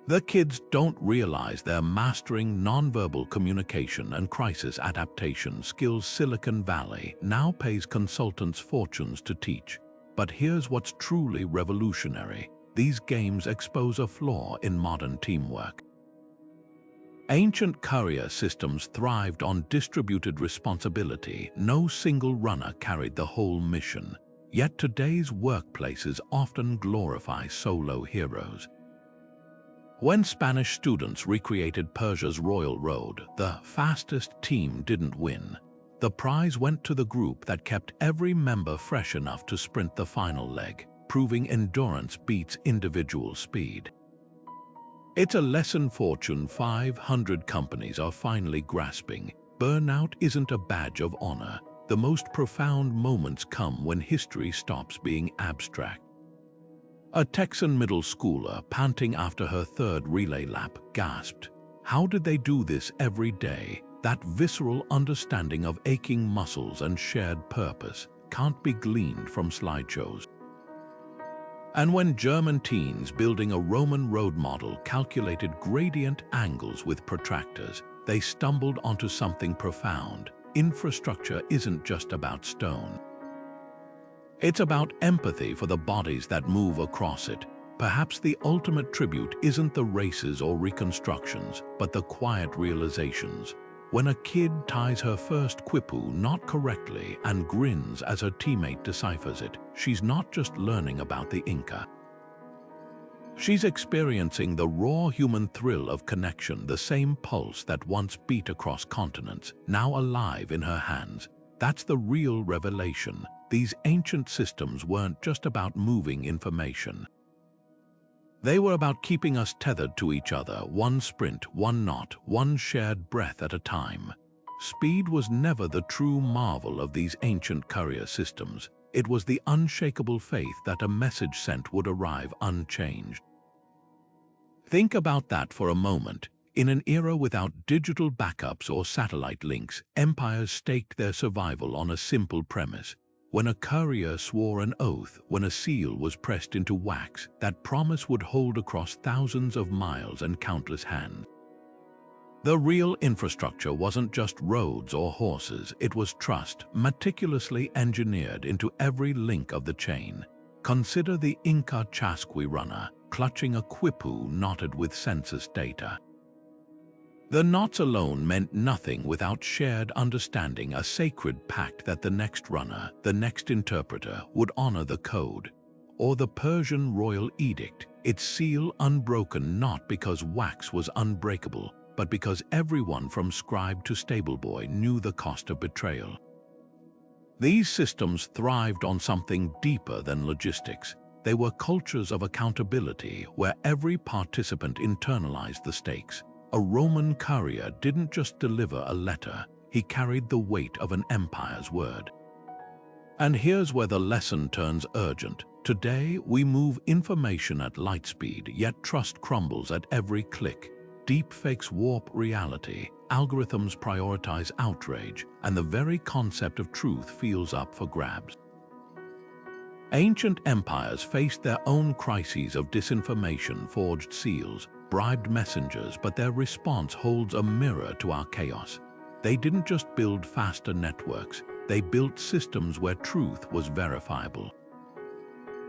The kids don't realize they're mastering nonverbal communication and crisis adaptation skills Silicon Valley now pays consultants fortunes to teach. But here's what's truly revolutionary: these games expose a flaw in modern teamwork. Ancient courier systems thrived on distributed responsibility. No single runner carried the whole mission. Yet today's workplaces often glorify solo heroes. When Spanish students recreated Persia's royal road, the fastest team didn't win. The prize went to the group that kept every member fresh enough to sprint the final leg, proving endurance beats individual speed. It's a lesson Fortune 500 companies are finally grasping. Burnout isn't a badge of honor. The most profound moments come when history stops being abstract. A Texan middle schooler, panting after her third relay lap, gasped, "How did they do this every day?" That visceral understanding of aching muscles and shared purpose can't be gleaned from slideshows. And when German teens building a Roman road model calculated gradient angles with protractors, they stumbled onto something profound. Infrastructure isn't just about stone. It's about empathy for the bodies that move across it. Perhaps the ultimate tribute isn't the races or reconstructions, but the quiet realizations. When a kid ties her first quipu knot correctly and grins as her teammate deciphers it, she's not just learning about the Inca. She's experiencing the raw human thrill of connection, the same pulse that once beat across continents, now alive in her hands. That's the real revelation. These ancient systems weren't just about moving information. They were about keeping us tethered to each other, one sprint, one knot, one shared breath at a time. Speed was never the true marvel of these ancient courier systems. It was the unshakable faith that a message sent would arrive unchanged. Think about that for a moment. In an era without digital backups or satellite links, empires staked their survival on a simple premise. When a courier swore an oath, when a seal was pressed into wax, that promise would hold across thousands of miles and countless hands. The real infrastructure wasn't just roads or horses, it was trust, meticulously engineered into every link of the chain. Consider the Inca chasqui runner, clutching a quipu knotted with census data. The knots alone meant nothing without shared understanding, a sacred pact that the next runner, the next interpreter, would honor the code. Or the Persian royal edict, its seal unbroken not because wax was unbreakable, but because everyone from scribe to stableboy knew the cost of betrayal. These systems thrived on something deeper than logistics. They were cultures of accountability where every participant internalized the stakes. A Roman courier didn't just deliver a letter, he carried the weight of an empire's word. And here's where the lesson turns urgent. Today, we move information at light speed, yet trust crumbles at every click. Deepfakes warp reality, algorithms prioritize outrage, and the very concept of truth feels up for grabs. Ancient empires faced their own crises of disinformation, forged seals, bribed messengers, but their response holds a mirror to our chaos. They didn't just build faster networks, they built systems where truth was verifiable.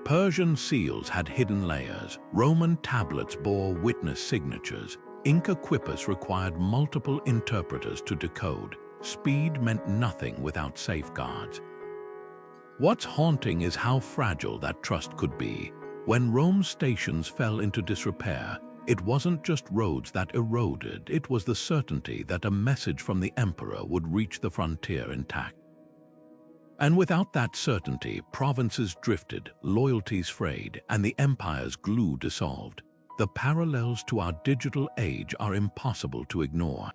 Persian seals had hidden layers, Roman tablets bore witness signatures, Inca Quipus required multiple interpreters to decode. Speed meant nothing without safeguards. What's haunting is how fragile that trust could be. When Rome's stations fell into disrepair, it wasn't just roads that eroded, it was the certainty that a message from the emperor would reach the frontier intact. And without that certainty, provinces drifted, loyalties frayed, and the empire's glue dissolved. The parallels to our digital age are impossible to ignore.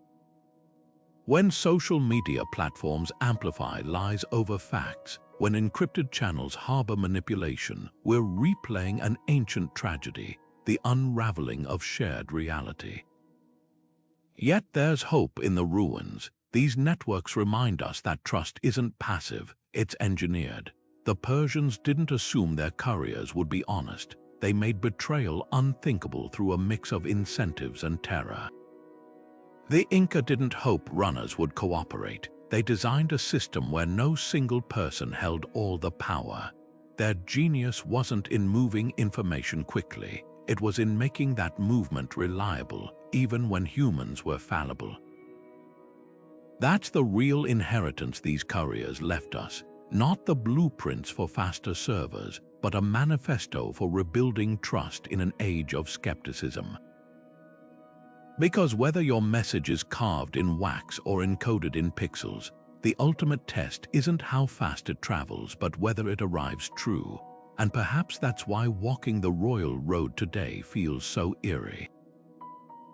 When social media platforms amplify lies over facts, when encrypted channels harbor manipulation, we're replaying an ancient tragedy, the unraveling of shared reality. Yet there's hope in the ruins. These networks remind us that trust isn't passive, it's engineered. The Persians didn't assume their couriers would be honest. They made betrayal unthinkable through a mix of incentives and terror. The Inca didn't hope runners would cooperate. They designed a system where no single person held all the power. Their genius wasn't in moving information quickly. It was in making that movement reliable, even when humans were fallible. That's the real inheritance these couriers left us, not the blueprints for faster servers, but a manifesto for rebuilding trust in an age of skepticism. Because whether your message is carved in wax or encoded in pixels, the ultimate test isn't how fast it travels, but whether it arrives true. And perhaps that's why walking the royal road today feels so eerie.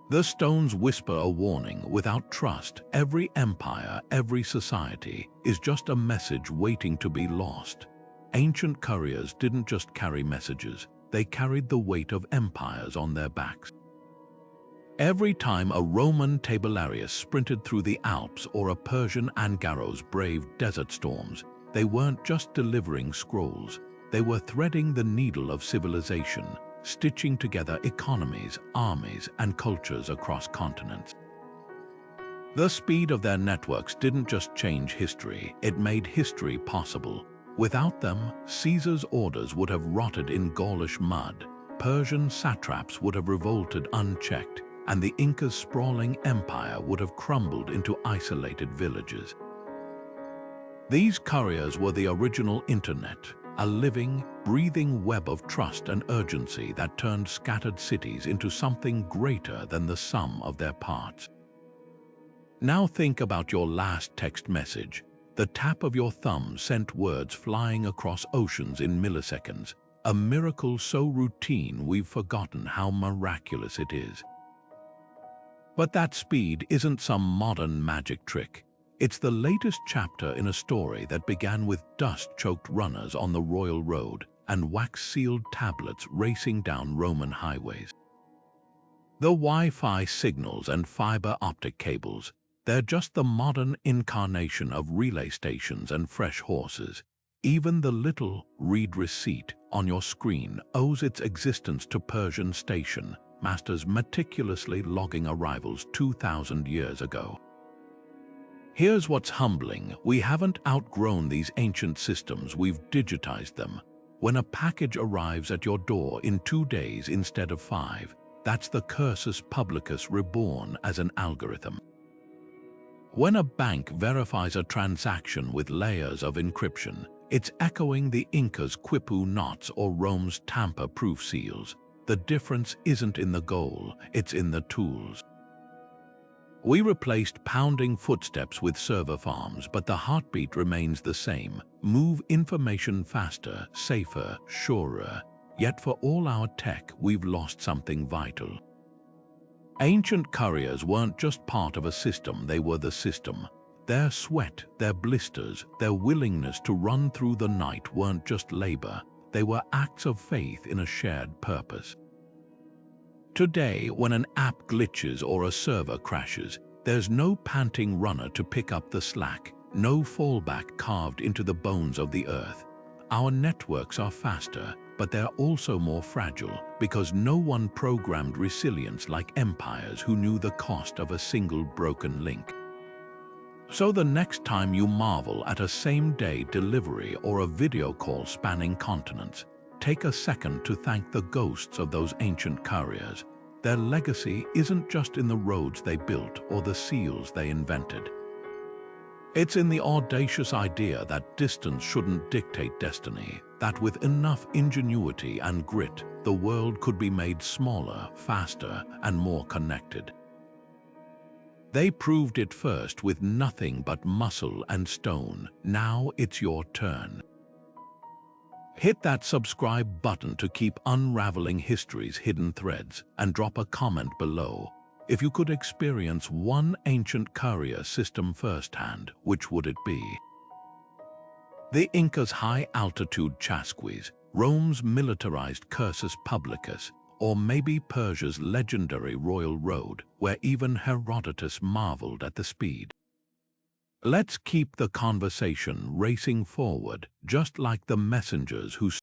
The stones whisper a warning. Without trust, every empire, every society is just a message waiting to be lost. Ancient couriers didn't just carry messages, they carried the weight of empires on their backs. Every time a Roman Tabularius sprinted through the Alps or a Persian Angaros braved desert storms, they weren't just delivering scrolls, they were threading the needle of civilization, stitching together economies, armies, and cultures across continents. The speed of their networks didn't just change history, it made history possible. Without them, Caesar's orders would have rotted in Gaulish mud, Persian satraps would have revolted unchecked, and the Inca's sprawling empire would have crumbled into isolated villages. These couriers were the original internet, a living, breathing web of trust and urgency that turned scattered cities into something greater than the sum of their parts. Now think about your last text message. The tap of your thumb sent words flying across oceans in milliseconds, a miracle so routine we've forgotten how miraculous it is. But that speed isn't some modern magic trick. It's the latest chapter in a story that began with dust-choked runners on the royal road and wax-sealed tablets racing down Roman highways. The Wi-Fi signals and fiber optic cables, they're just the modern incarnation of relay stations and fresh horses. Even the little read receipt on your screen owes its existence to Persian station masters meticulously logging arrivals 2,000 years ago. Here's what's humbling. We haven't outgrown these ancient systems, we've digitized them. When a package arrives at your door in 2 days instead of 5, that's the Cursus Publicus reborn as an algorithm. When a bank verifies a transaction with layers of encryption, it's echoing the Inca's quipu knots or Rome's tamper-proof seals. The difference isn't in the goal, it's in the tools. We replaced pounding footsteps with server farms, but the heartbeat remains the same. Move information faster, safer, surer. Yet for all our tech, we've lost something vital. Ancient couriers weren't just part of a system, they were the system. Their sweat, their blisters, their willingness to run through the night weren't just labor. They were acts of faith in a shared purpose. Today, when an app glitches or a server crashes, there's no panting runner to pick up the slack, no fallback carved into the bones of the earth. Our networks are faster, but they're also more fragile because no one programmed resilience like empires who knew the cost of a single broken link. So the next time you marvel at a same-day delivery or a video call spanning continents, take a second to thank the ghosts of those ancient couriers. Their legacy isn't just in the roads they built or the seals they invented. It's in the audacious idea that distance shouldn't dictate destiny, that with enough ingenuity and grit, the world could be made smaller, faster, and more connected. They proved it first with nothing but muscle and stone. Now it's your turn. Hit that subscribe button to keep unraveling history's hidden threads, and drop a comment below. If you could experience one ancient courier system firsthand, which would it be? The Inca's high-altitude chasquis, Rome's militarized Cursus Publicus, or maybe Persia's legendary royal road, where even Herodotus marveled at the speed. Let's keep the conversation racing forward, just like the messengers who